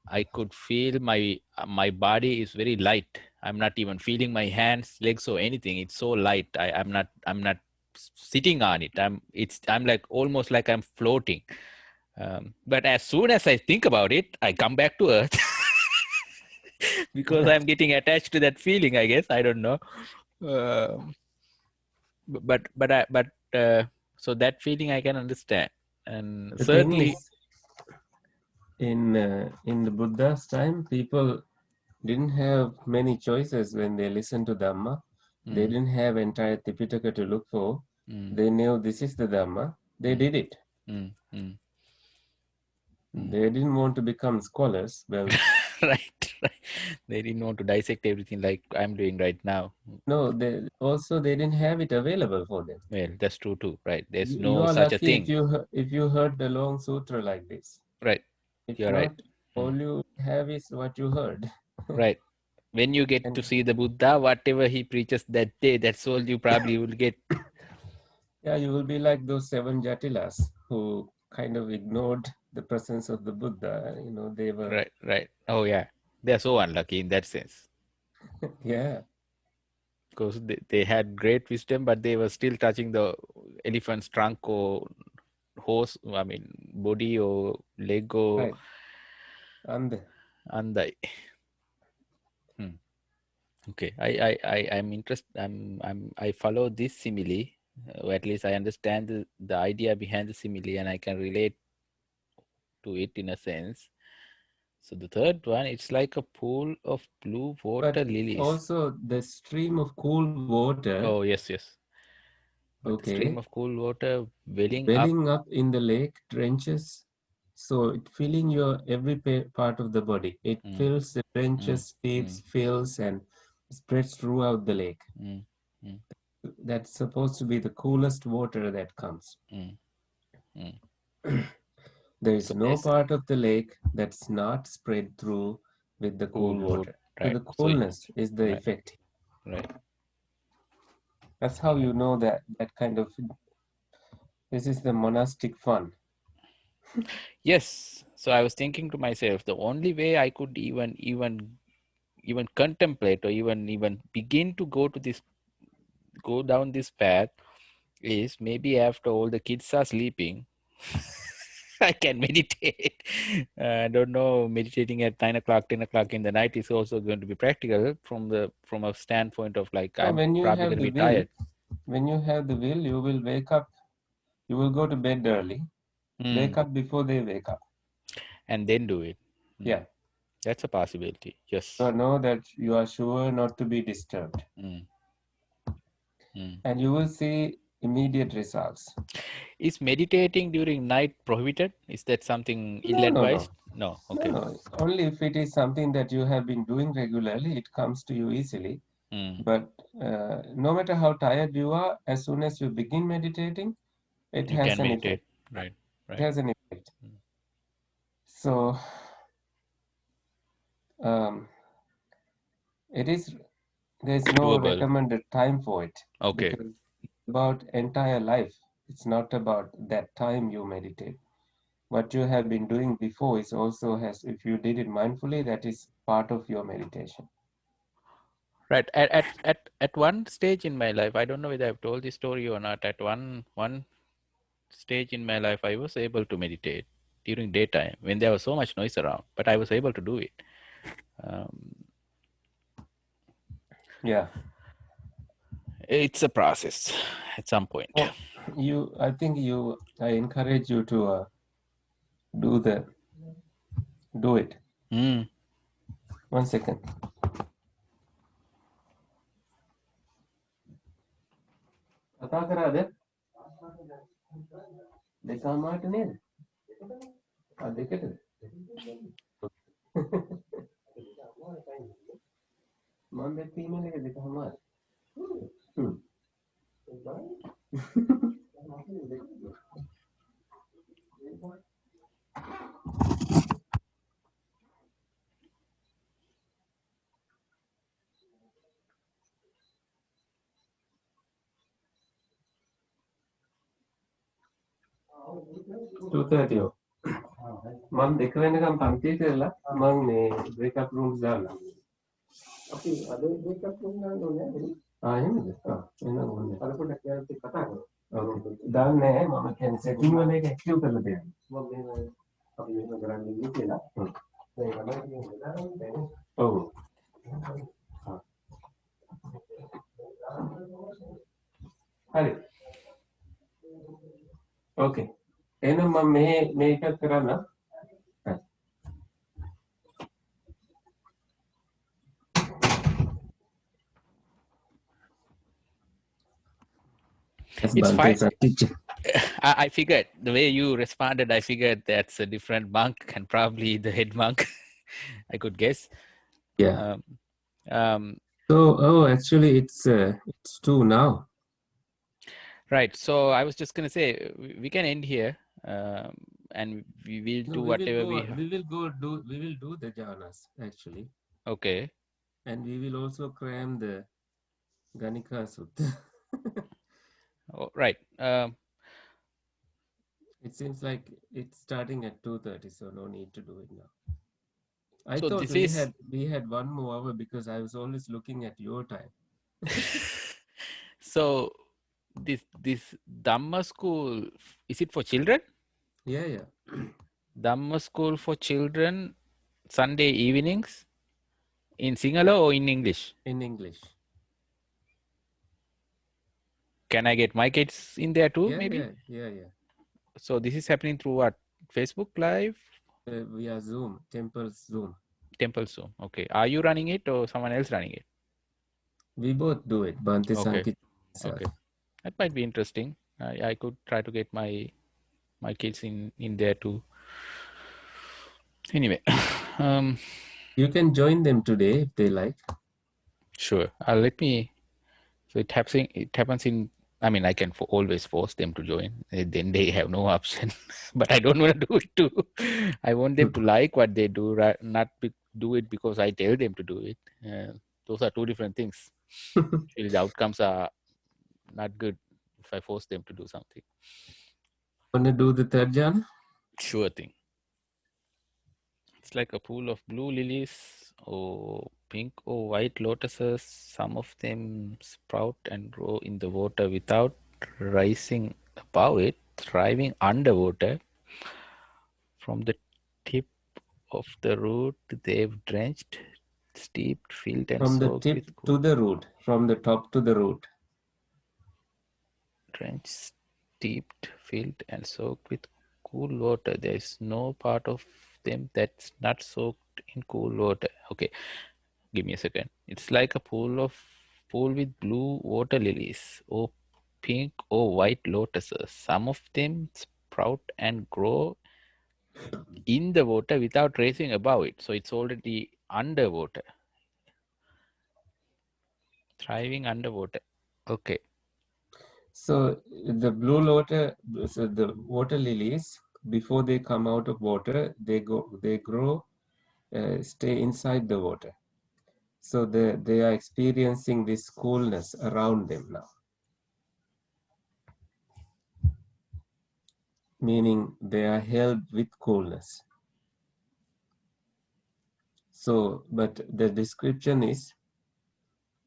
I could feel my body is very light. I'm not even feeling my hands, legs, or anything. It's so light. I'm not sitting on it. I'm like almost like I'm floating. But as soon as I think about it, I come back to earth because I'm getting attached to that feeling. I guess I don't know. Um, but so that feeling I can understand, and the thing certainly. is, in the Buddha's time, people didn't have many choices when they listened to Dhamma. They Mm, didn't have entire Tipitaka to look for. mm, They knew this is the Dhamma. They mm, did it. mm, mm, mm. They didn't want to become scholars. Well, Right. They didn't want to dissect everything like I'm doing right now. no, they didn't have it available for them. Well, that's true too, right? There's You no are such a lucky if thing, you heard the long sutra like this. right? If You're right. not, Mm, all you have is what you heard. right. When you get to And see the Buddha, whatever he preaches that day, that's all you probably will get. yeah, you will be like those seven jatilas who kind of ignored the presence of the Buddha. You know, they were, Right, right. Oh yeah, they're so unlucky in that sense yeah, because they had great wisdom, but they were still touching the elephant's trunk or horse. I mean, body or leg or right. And andai. Hmm. Okay, I'm interested. I follow this simile, or at least I understand the idea behind the simile, and I can relate to it in a sense. So the third one, it's like a pool of blue water but lilies. also the stream of cool water, Oh yes, yes. But the stream okay, of cool water welling up. welling up in the lake trenches, so it filling your every part of the body. It Mm, fills the mm, trenches, mm, seeps, fills, and spreads throughout the lake. mm, mm, That's supposed to be the coolest water that comes. mm, mm. There So is no there's part of the lake that's not spread through with the cool cool wood, water. So right? the So coolness is the right, effect. right. That's how you know that kind of this is the monastic fun. Yes. So I was thinking to myself, the only way I could even contemplate or even begin to go down this path is maybe after all the kids are sleeping. I can meditate. I don't know, meditating at 9 o'clock, 10 o'clock in the night is also going to be practical from a standpoint of like So I'm when you probably have going to the be will, tired. you will wake up. You will go to bed early. Wake Mm, up before they wake up. and then do it. Yeah. Mm, that's a possibility. So Yes. know that you are sure not to be disturbed. Mm, mm. And you will see immediate results. Is meditating during night prohibited? Is that something No, no, ill-advised? no. No. No, Okay. no. Only if it is something that you have been doing regularly, it comes to you easily. Mm. But no matter how tired you are, as soon as you begin meditating, it You has can an effect. meditate. Right. It Right. has an effect. Mm. So um, it is there's no Doable. recommended time for it Okay. because it's about entire life. It's not about that time you meditate. What you have been doing before is also has, if you did it mindfully, that is part of your meditation. Right. At one stage in my life, I don't know whether I've told this story or not. At one stage in my life, I was able to meditate. during daytime when there was so much noise around, but I was able to do it. Yeah. It's a process at some point. Oh, I think I encourage you to do it. Mm. 1 second. කතා කරාද? දෙකමාරට නේද? දෙකටද? මම දැක්ක email එක දෙකමාර. හ්ම්. 2:30 යෝ. මම 2 වෙනකම් පන්තිය කරලා මම මේ බ්‍රේක්අප් රූම්ස් දාලා. අපි අද බ්‍රේක්අප් රූම් දාන්න ඕනේ නේද? එහෙමද? එහෙනම් ඕනේ. අර පොඩ්ඩක් යාළුත් එක්ක කතා කරමු. ඔව්. දාන්නේ නැහැ මම කියන්නේ සෙටින් වල එක ඇක්ටිව් කරලා දෙන්න. මම මේ අපි මෙහෙම කරන්නේ ඉන්නේ කියලා. මේ ළමයි කියන්නේ දාන්නේ. ඔව්. හරි. ඕකේ. එහෙනම් මම මේක කරන්න. It's fine. I figured the way you responded, I figured that's a different monk and probably the head monk. I could guess. Yeah. So, actually, it's 2 now. Right. So I was just gonna say we can end here, and we will do whatever we will do the jhanas actually. Okay. And we will also cram the Ganika Sutta. Oh, right. It seems like it's starting at 2:30, so no need to do it now. I so thought we had 1 more hour because I was always looking at your time. So this Dhamma school, is it for children? Yeah. Dhamma school for children, Sunday evenings, in Sinhala or in English? In English. Can I get my kids in there too? Yeah, maybe. Yeah. So this is happening through what? Facebook Live? Via Zoom, Temple Zoom. Okay. Are you running it or someone else running it? We both do it. Bhante Okay. That might be interesting. I could try to get my kids in there too. Anyway, you can join them today if they like. Sure. Let me. So it happens in. I mean, I can always force them to join. Then they have no option. But I don't want to do it too. I want them to like what they do, not do it because I tell them to do it. Those are two different things. The outcomes are not good if I force them to do something. Want to do the third jhana? Sure thing. It's like a pool of blue lilies or pink or white lotuses. Some of them sprout and grow in the water without rising above it, thriving underwater. From the tip of the root, they've drenched, steeped, filled, and from the soaked tip with to the root, from the top to the root. Drenched, steeped, filled, and soaked with cool water. There is no part of them that's not soaked in cool water. Okay, give me a second. It's like a pool with blue water lilies or pink or white lotuses. Some of them sprout and grow in the water without raising above it. So it's already underwater. Thriving underwater. Okay. So the blue water, so the water lilies, before they come out of water, they grow, stay inside the water. So they are experiencing this coolness around them now. Meaning they are held with coolness. So, but the description is,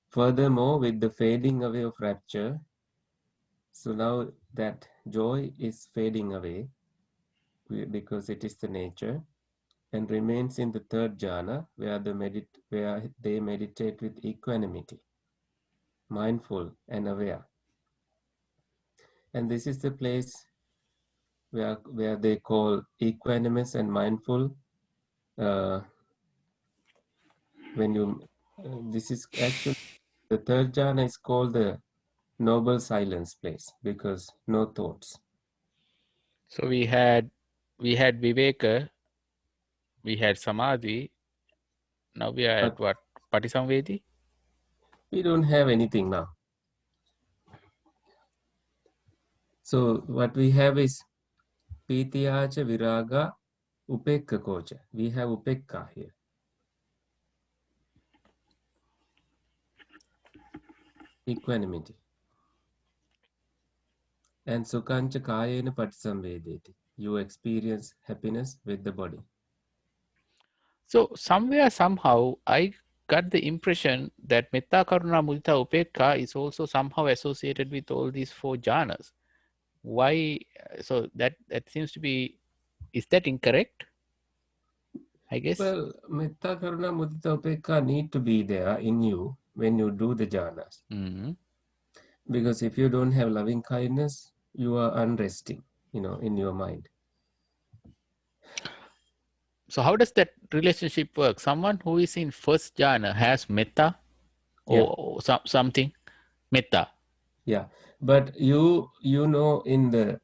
furthermore, with the fading away of rapture, so now that joy is fading away, because it is the nature, and remains in the third jhana where they meditate with equanimity, mindful and aware. And this is the place where they call equanimous and mindful. Uh, when you this is actually the third jhana is called the noble silence place because no thoughts. So we had Viveka, we had Samadhi. Now we are at But what? Patisamvedi? we don't have anything now. So what we have is Pitiyacha Viraga Upekka Kocha. We have Upekka here. Equanimity. And Sukhancha Kayena Patisamvedeti. You experience happiness with the body. So somewhere, somehow, I got the impression that Metta, Karuna, Mudita, Upekka is also somehow associated with all these four jhanas. Why? So that seems to be, is that incorrect? I guess. Well, Metta Karuna Mudita Upekka need to be there in you when you do the jhanas. Mm-hmm. Because if you don't have loving kindness, you are unresting, in your mind. So how does that relationship work? Someone who is in first jhana has metta Yeah, or something metta. yeah. But in the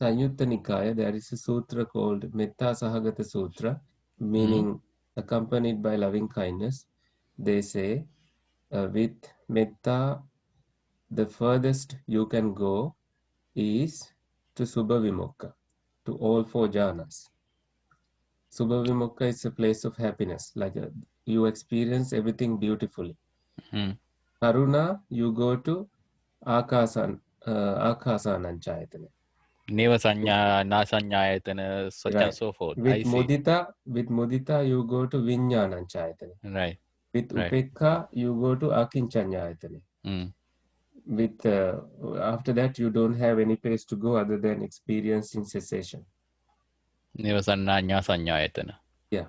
Sanyutta Nikaya, there is a sutra called Metta Sahagata Sutra, Mm. meaning accompanied by loving kindness. They say, with Metta, the furthest you can go is to Subha Vimokka, to all four jhanas. Subha Vimokka is a place of happiness, like you experience everything beautifully. Mm. Karuna, you go to Akasananchayatana. Neva sanya, na sanyayatana, such and Right. so forth. I With see. mudita, you go to Vinyananchayatana. Right. With Right. upekka, you go to Akinchanyayatana. Mm. With after that, you don't have any place to go other than experiencing cessation. Neva sanya, sanyayatana. Yeah.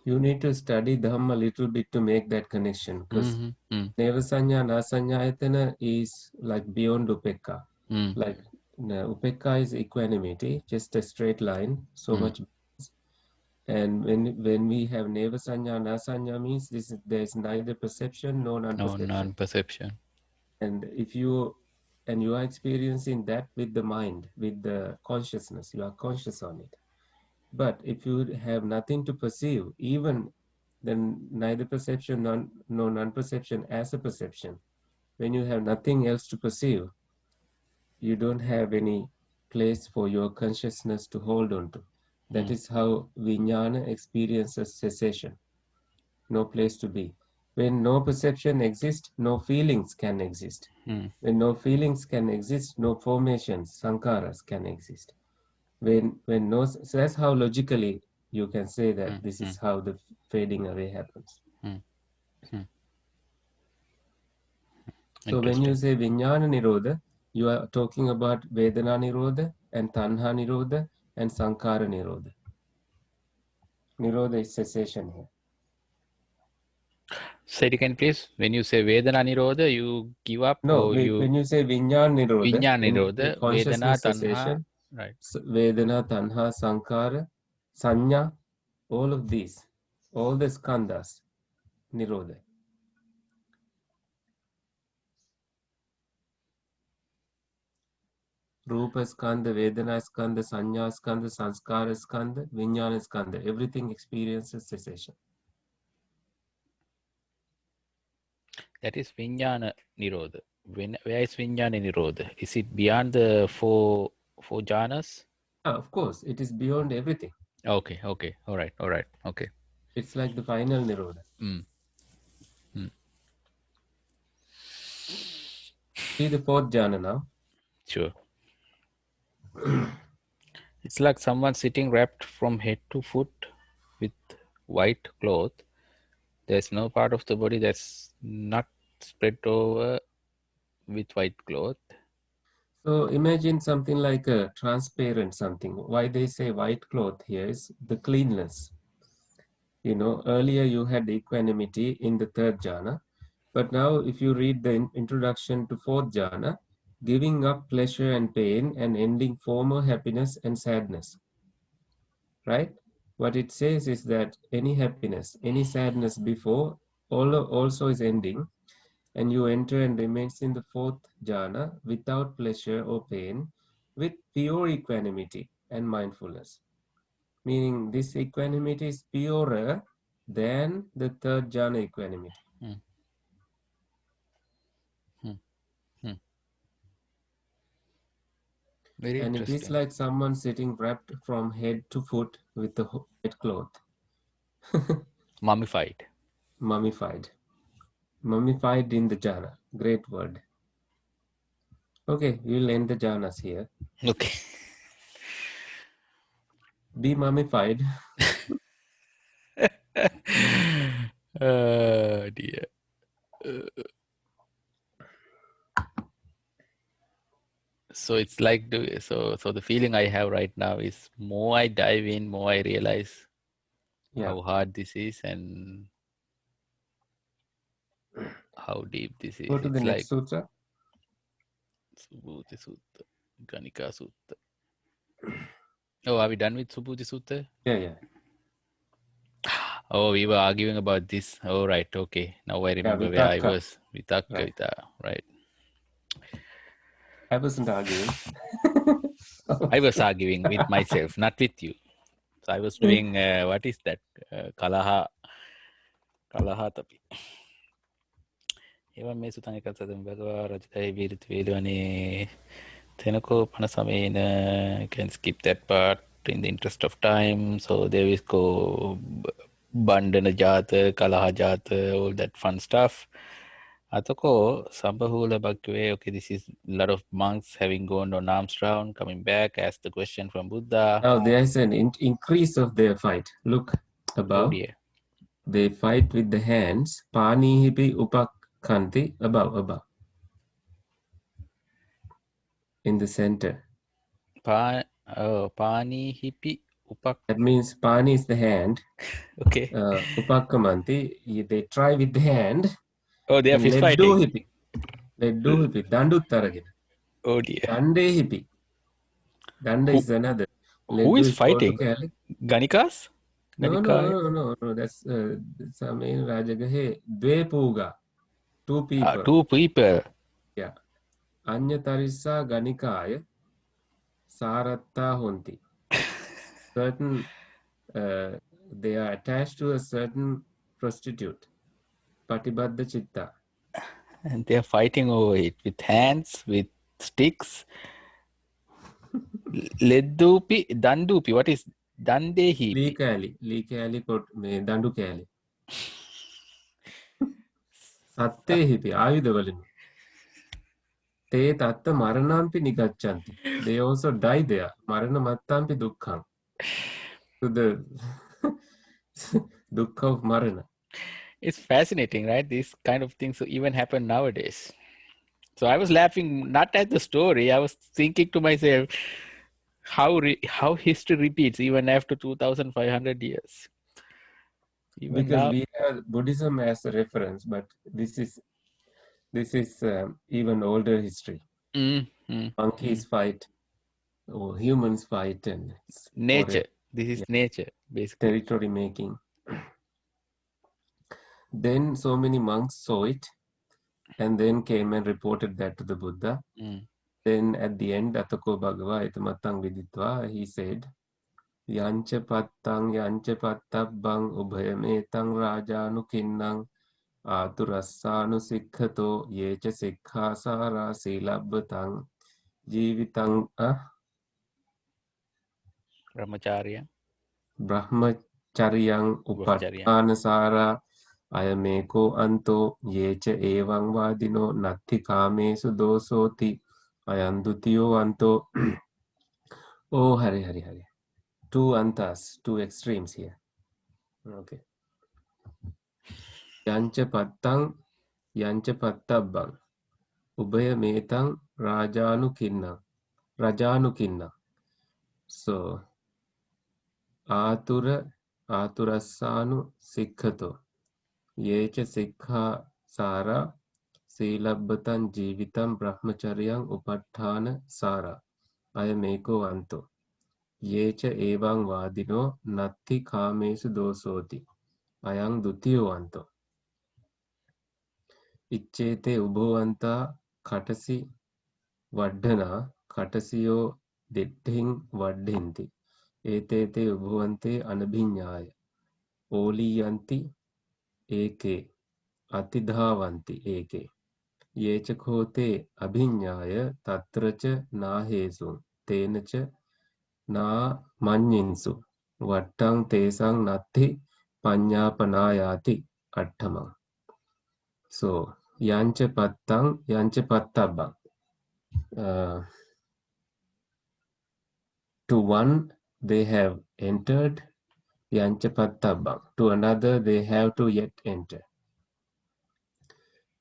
You need to study Dhamma a little bit to make that connection because Mm-hmm. Mm. Nevasanya Nasanyayatana is like beyond Upekka. Mm. Like Upekka is equanimity, just a straight line, so Mm. much. And when we have Nevasanya Nasanya means there is neither perception nor No, non-perception. non-perception. And if you are experiencing that with the mind, with the consciousness, you are conscious on it. But if you have nothing to perceive, even then neither perception nor non-perception as a perception, when you have nothing else to perceive, you don't have any place for your consciousness to hold on to. That is how vijnana experiences cessation, no place to be. When no perception exists, no feelings can exist. Mm. When no feelings can exist, no formations, sankharas can exist. When no, so that's how logically you can say that this is how the fading away happens. Mm. Mm. So when you Interesting. say Vijnana Nirodha, you are talking about Vedana Nirodha and Tanha Nirodha and Sankara Nirodha. Nirodha is cessation here. Say it again, please. When you say Vedana Nirodha, you give up No, or you when you say Vijnana Nirodha, Vinyana in Nirodha, Vedana consciousness Tanha, cessation, right. Vedana, Tanha, Sankara, Sanya, all of these, all the skandhas, Nirodha. Rupa skandha, Vedana skandha, Sanya skandha, Sanskara skandha, Vijnana skandha, everything experiences cessation. That is Vinyana Nirodha. Where is Vinyana Nirodha? Is it beyond the four jhanas? Of course, it is beyond everything. Okay, okay, all right, okay. It's like the final Nirodha. Mm. Mm. See the fourth jhana now. Sure. It's like someone sitting wrapped from head to foot with white cloth. There's no part of the body that's not spread over with white cloth. So imagine something like a transparent something. Why they say white cloth here is the cleanness. Earlier you had equanimity in the third jhana, but now if you read the introduction to fourth jhana, giving up pleasure and pain and ending former happiness and sadness, right? What it says is that any happiness, any sadness before, also is ending, and you enter and remains in the fourth jhana without pleasure or pain, with pure equanimity and mindfulness. Meaning this equanimity is purer than the third jhana equanimity. Hmm. Hmm. Hmm. Very And it is interesting. like someone sitting wrapped from head to foot with a white cloth, Mummified. mummified. Mummified in the jhana. Great word. Okay, we'll end the jhanas here. Okay. Be mummified. Dear. So it's like so the feeling I have right now is more I dive in, more I realize Yeah. how hard this is and how deep this Go is. to the It's next like sutra. Subhuti Sutta, Ganika Sutta. Oh, are we done with Subhuti Sutta? Yeah. Oh, we were arguing about this. Oh, right. Okay. Now I Yeah, remember where I vitaka. was. Vitakka Right. Vita. Right. I wasn't arguing. I was arguing with myself, not with you. So I was doing, what is that? Kalaha. Kalaha tapi. එවන් මේ සුතනි කතදම බැලවා රජතයි විරිත් වේලවනේ තෙනකෝ පන සමයන can skip that part in the interest of time. So there is go bandana jata, kalaha jata, all that fun stuff. Atoko Sambahula Bhaktive, okay, this is a lot of monks having gone on arms round, coming back, asked the question from Buddha. Now there's an increase of their fight. Look Oh above. dear. They fight with the hands. Pani hipi upakkanti above. In the center. Pani hipi upak. That means pani is the hand. Okay. Upakkamanti, they try with the hand. Oh, they are And fist let do fighting. hipi. Let do hipi. Dandu taragina. Oh dear. Dande hipi. Danda Who is another. who Leddu is is called to fighting? Kali. Ganikas? Ganika? No. That's Samain Rajagahe. Dve Puga. Two people. Two people. Yeah. Anya Tarissa Ganikaya Saratta Honti. Certain, they are attached to a certain prostitute. Patibadda Chitta. And they are fighting over it with hands, with sticks. Leddupi, Dandupi. What is Dandehipi? Lee Kali Kot me Dandu Kali. Satte hipi Ayudavalinu. Te tatta maranampi nigachanti. They also die there. Marana mattampi dukkham. To the dukkha of marana. It's fascinating, right? These kind of things even happen nowadays. So I was laughing not at the story. I was thinking to myself how history repeats even after 2,500 years. Even Because now. we have Buddhism as a reference, but this is even older history. Monkeys fight, or humans fight, and it's Nature. This is nature, basically. territory making. Then so many monks saw it, and then came and reported that to the Buddha. Then at the end, Atako Bhagava Itamatang Viditva, he said, Yancha pattabang ubhayametang rajanukinnang Aturassanu sikkhato yecha sikkhasara silabbatang jivitang brahmacharyang upattanasara ayameko anto yecha evang vadino natti kamesu dosoti ayandutiyo anto. Oh, Hari. Two antas, two extremes here. Okay. Yancha pattabang. Ubaya metang rajanu kinna. So Aturasanu Sikhato. Yecha Sikha Sara Silabbatan Jivitam Brahmacharyang Upathana Sara. Ayameko Vanto. Yecha Evang Vadino Natti Kamesu Dosoti. Ayang Dutiyo Vanto. Ichchete Ubhavanta Katasi Vaddhana Katasiyo Ditting Vaddhinti. Etete Ubhavante Anabhinyaya. Oliyanti Eke. Atidhavanti Eke. Yecha Kote Abhinyaya Tatracha Nahesu. Tenacha Na Manyinsu. Vattang Tesang Natti Panyapanayati Attamang. So Yancha Pattabang. To one they have entered Yancha Pattabang. To another they have to yet enter.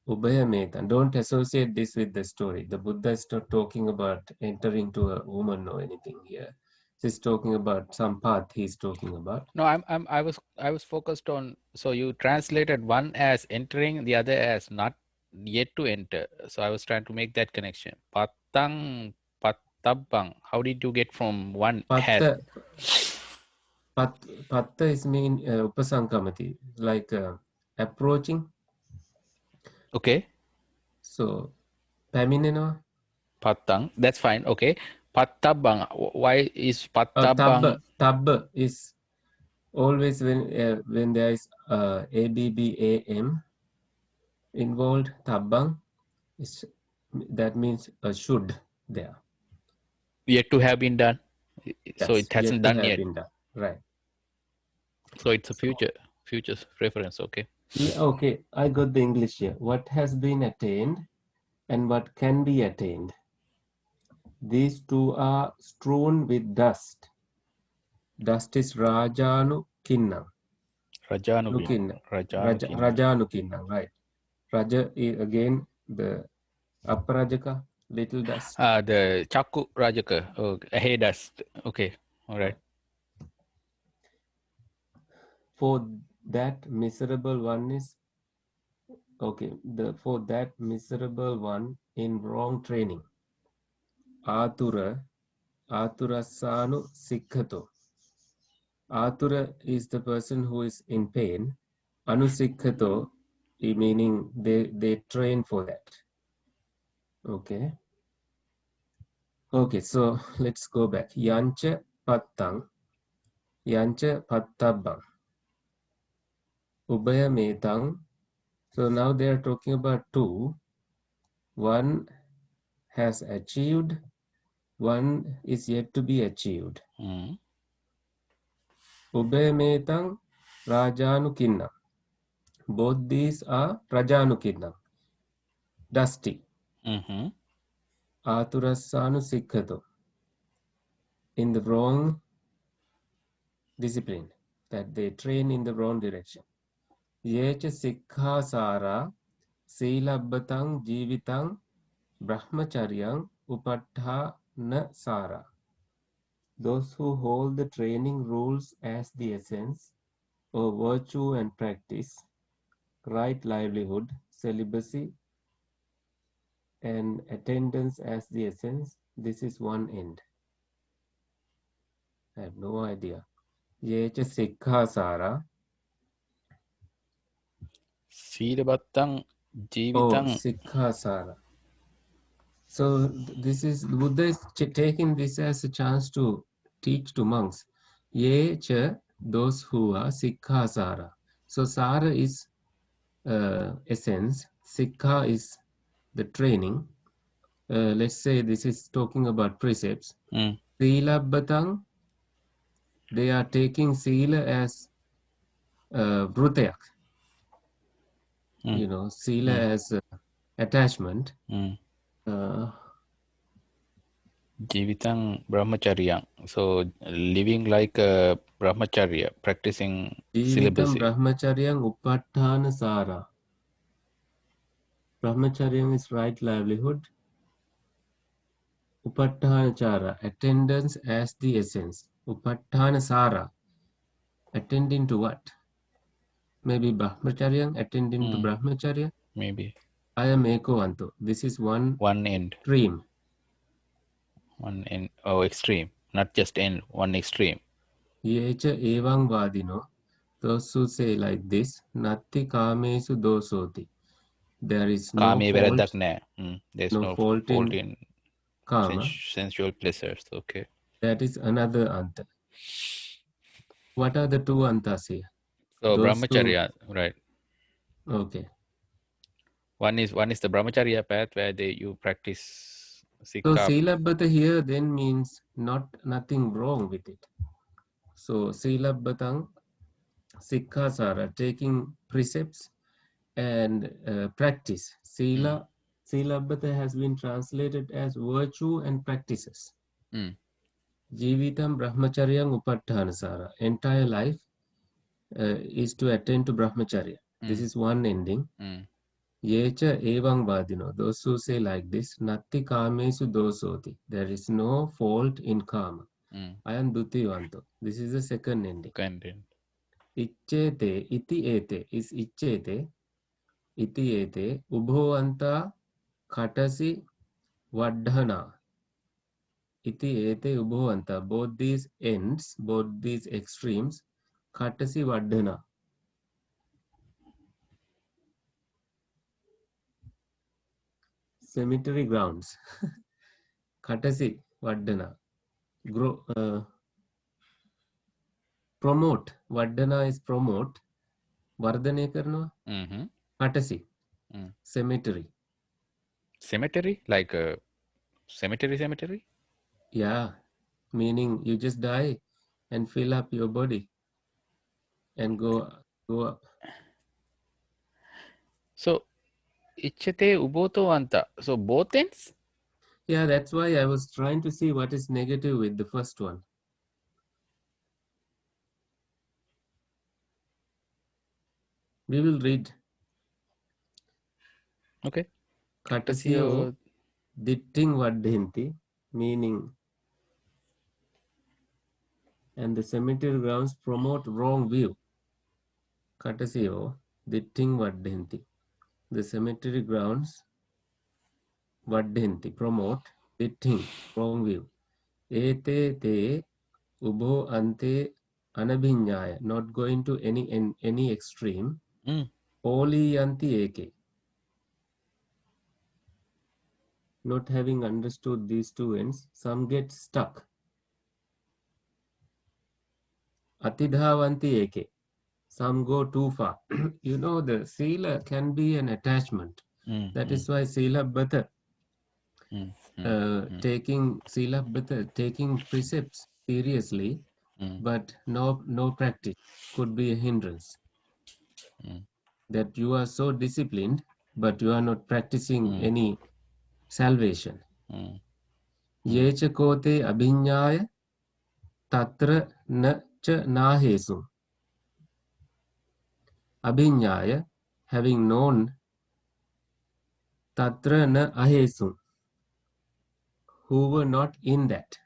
Ubaya Metan. Don't associate this with the story. The Buddha is not talking about entering to a woman or anything here. He's talking about some path he's talking about. No, I was focused on. So you translated one as entering, the other as not yet to enter. So I was trying to make that connection. Patang, patabang. How did you get from one has? Patta is mean upasankamati, like approaching. Okay, So paminena. patang. That's fine. Okay, patabang. Why is patabang? Tab is always when there is ABBAM involved. Tabang is that means should there. Yet to have been done. So Yes, it yet hasn't to done have yet. been done. Right. So it's a So, future reference. Okay. okay, I got the English here. What has been attained and what can be attained. These two are strewn with dust. Dust is Rajanu Kinnam. Rajanugin. Nukinna. Rajanukin. Rajanu Kinnam, right. Raja is again the Aparajaka, little dust. The Chaku Rajaka. Oh, hey, dust. Okay. All right. For that miserable one is okay. For that miserable one in wrong training. Aturasanu Sikhato. Atura is the person who is in pain. Anusikhato, meaning they train for that. Okay. Okay, so let's go back. Yancha Pattang, Yancha Pattabang, Ubaya Metang. So now they are talking about two. One has achieved, one is yet to be achieved. Ubaya Metang, Rajanu Kinna. Both these are Rajanu Kinna. Dusty. Aturasanu Sikhato. In the wrong discipline, that they train in the wrong direction. Yecha Sikha Sara Silabbatang Jivitang Brahmacharyang Upathana Sara. Those who hold the training rules as the essence, or virtue and practice, right livelihood, celibacy, and attendance as the essence, this is one end. I have no idea. Yecha Sikha Sara. Sirabatang Oh, Jivitang. Sikha Sara. So this is Buddha is taking this as a chance to teach to monks. Ye cha, those who are Sikha Sara. So Sara is essence. Sikha is the training. Let's say this is talking about precepts. Silabbatang, they are taking Sila as Vrutayak. You know, Sila as attachment. Jivitang Brahmacharya. So living like a Brahmacharya, practicing Jivitam celibacy. Brahmacharyang Upathana Sara. Brahmacharya is right livelihood. Upattana chara, attendance as the essence. Upattana sara, attending to what? Maybe Brahmacharya, attending to Brahmacharya. Maybe. I am Ekovanto. This is one One end. stream. One end. Oh, extreme. Not just end, one extreme. Yecha evang vadino. Those who say like this, natti kamesu dosoti. There is no Kame fault, veradak naha. There's no no fault fault in in kama. sensual pleasures. Okay. That is another anta. What are the two antas here? So Those who, brahmacharya, right? okay. One is the brahmacharya path where you practice So sikha. silabbata here then means nothing wrong with it. So silabbatang sikkasara, taking precepts and practice. Silabbata has been translated as virtue and practices. Mm. Jivitam brahmacharyang upattanasara. Entire life is to attend to brahmacharya. This is one ending. Yecha evang vadino. Those who say like this, natti kamesu dosoti. There is no fault in kama. I am dutivanto. This is the second ending. Content. Ichete, iti ete is ichete. Iti ete ubhovanta khatasi vadhana. Iti ete ubhovanta. Both these ends, both these extremes, khatasi vadhana. Cemetery grounds. Khatasi vadhana. Grow, promote. Vadhana is promote. Vardhane karna. Khatasi. Cemetery. Cemetery? Like a cemetery? Yeah. Meaning you just die and fill up your body and go up. So ichate uboto anta. So both ends? Yeah, that's why I was trying to see what is negative with the first one. We will read. Okay. Katasio ditting vadhinti, meaning, and the cemetery grounds promote wrong view. Katasio ditting vadhinti. The cemetery grounds vadhinti, promote ditting, wrong view. Ete te ubho ante anabhinyaya, not going to any extreme. Poli yanti eke. Not having understood these two ends, some get stuck. Atidhavanti eke. Some go too far. You know, the sila can be an attachment. That is why sila bata, taking sila bata, taking precepts seriously, but no practice could be a hindrance. That you are so disciplined, but you are not practicing any salvation. Yecha kote abhinyaya tatra na cha nahesu. Abhinyaya, having known, tatra na ahesu, who were not in that.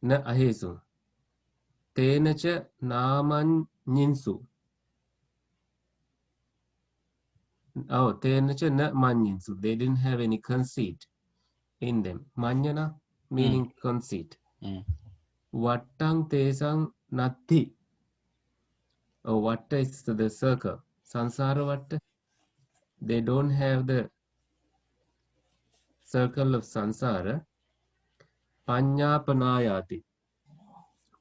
Na ahesu. Tena cha namanyinsu. Oh, tena cha na manyinsu. They didn't have any conceit in them. Manyana meaning conceit. Vattang tesang natti. Oh, vatta is the circle. Sansara vatta. They don't have the circle of sansara. Panyapanayati.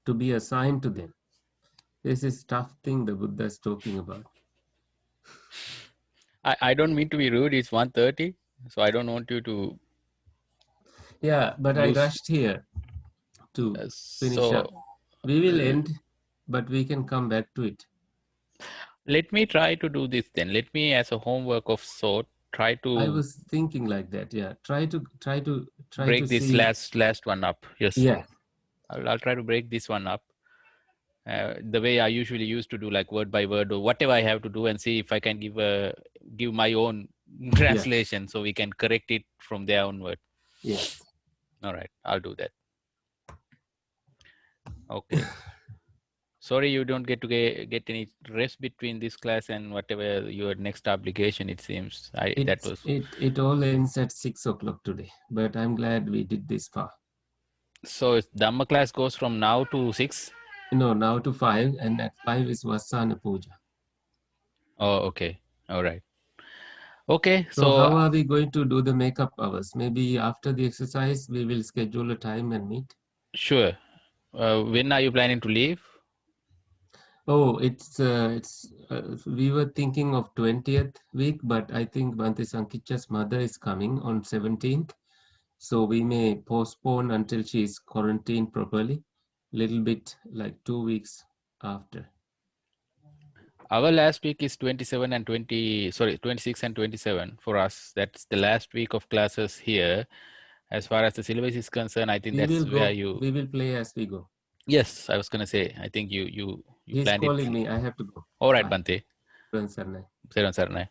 To be assigned to them. This is tough thing the Buddha is talking about. I don't mean to be rude. It's 1:30, so I don't want you to. Yeah, but I rushed here to finish up. We will end, but we can come back to it. Let me try to do this then. Let me, as a homework of sort, try to. I was thinking like that. Yeah, try to break this see. last one up. Yes. Yeah. I'll try to break this one up. The way I usually used to do, like word by word or whatever I have to do, and see if I can give my own Yeah. translation so we can correct it from there onward. Yes. All right, I'll do that. Okay. Sorry, you don't get to get any rest between this class and whatever your next obligation. It seems that was. It all ends at 6 o'clock today, but I'm glad we did this far. So Dhamma class goes from now to 6. No, now to 5, and at 5 is Vasana Puja. Oh, okay. All right. Okay. So So how are we going to do the makeup hours? Maybe after the exercise, we will schedule a time and meet. sure. When are you planning to leave? Oh, we were thinking of 20th week, but I think Bhante Sankicha's mother is coming on 17th. So we may postpone until she is quarantined properly, little bit like 2 weeks after. Our last week is 27 and 20. Sorry, 26 and 27 for us. That's the last week of classes here. As far as the syllabus is concerned, I think We that's will where go. you. We will play as we go. Yes, I was gonna say. I think you He's planned it. calling me. I have to go. All right, Bye. Bante. Sarnai. Saran Saranai.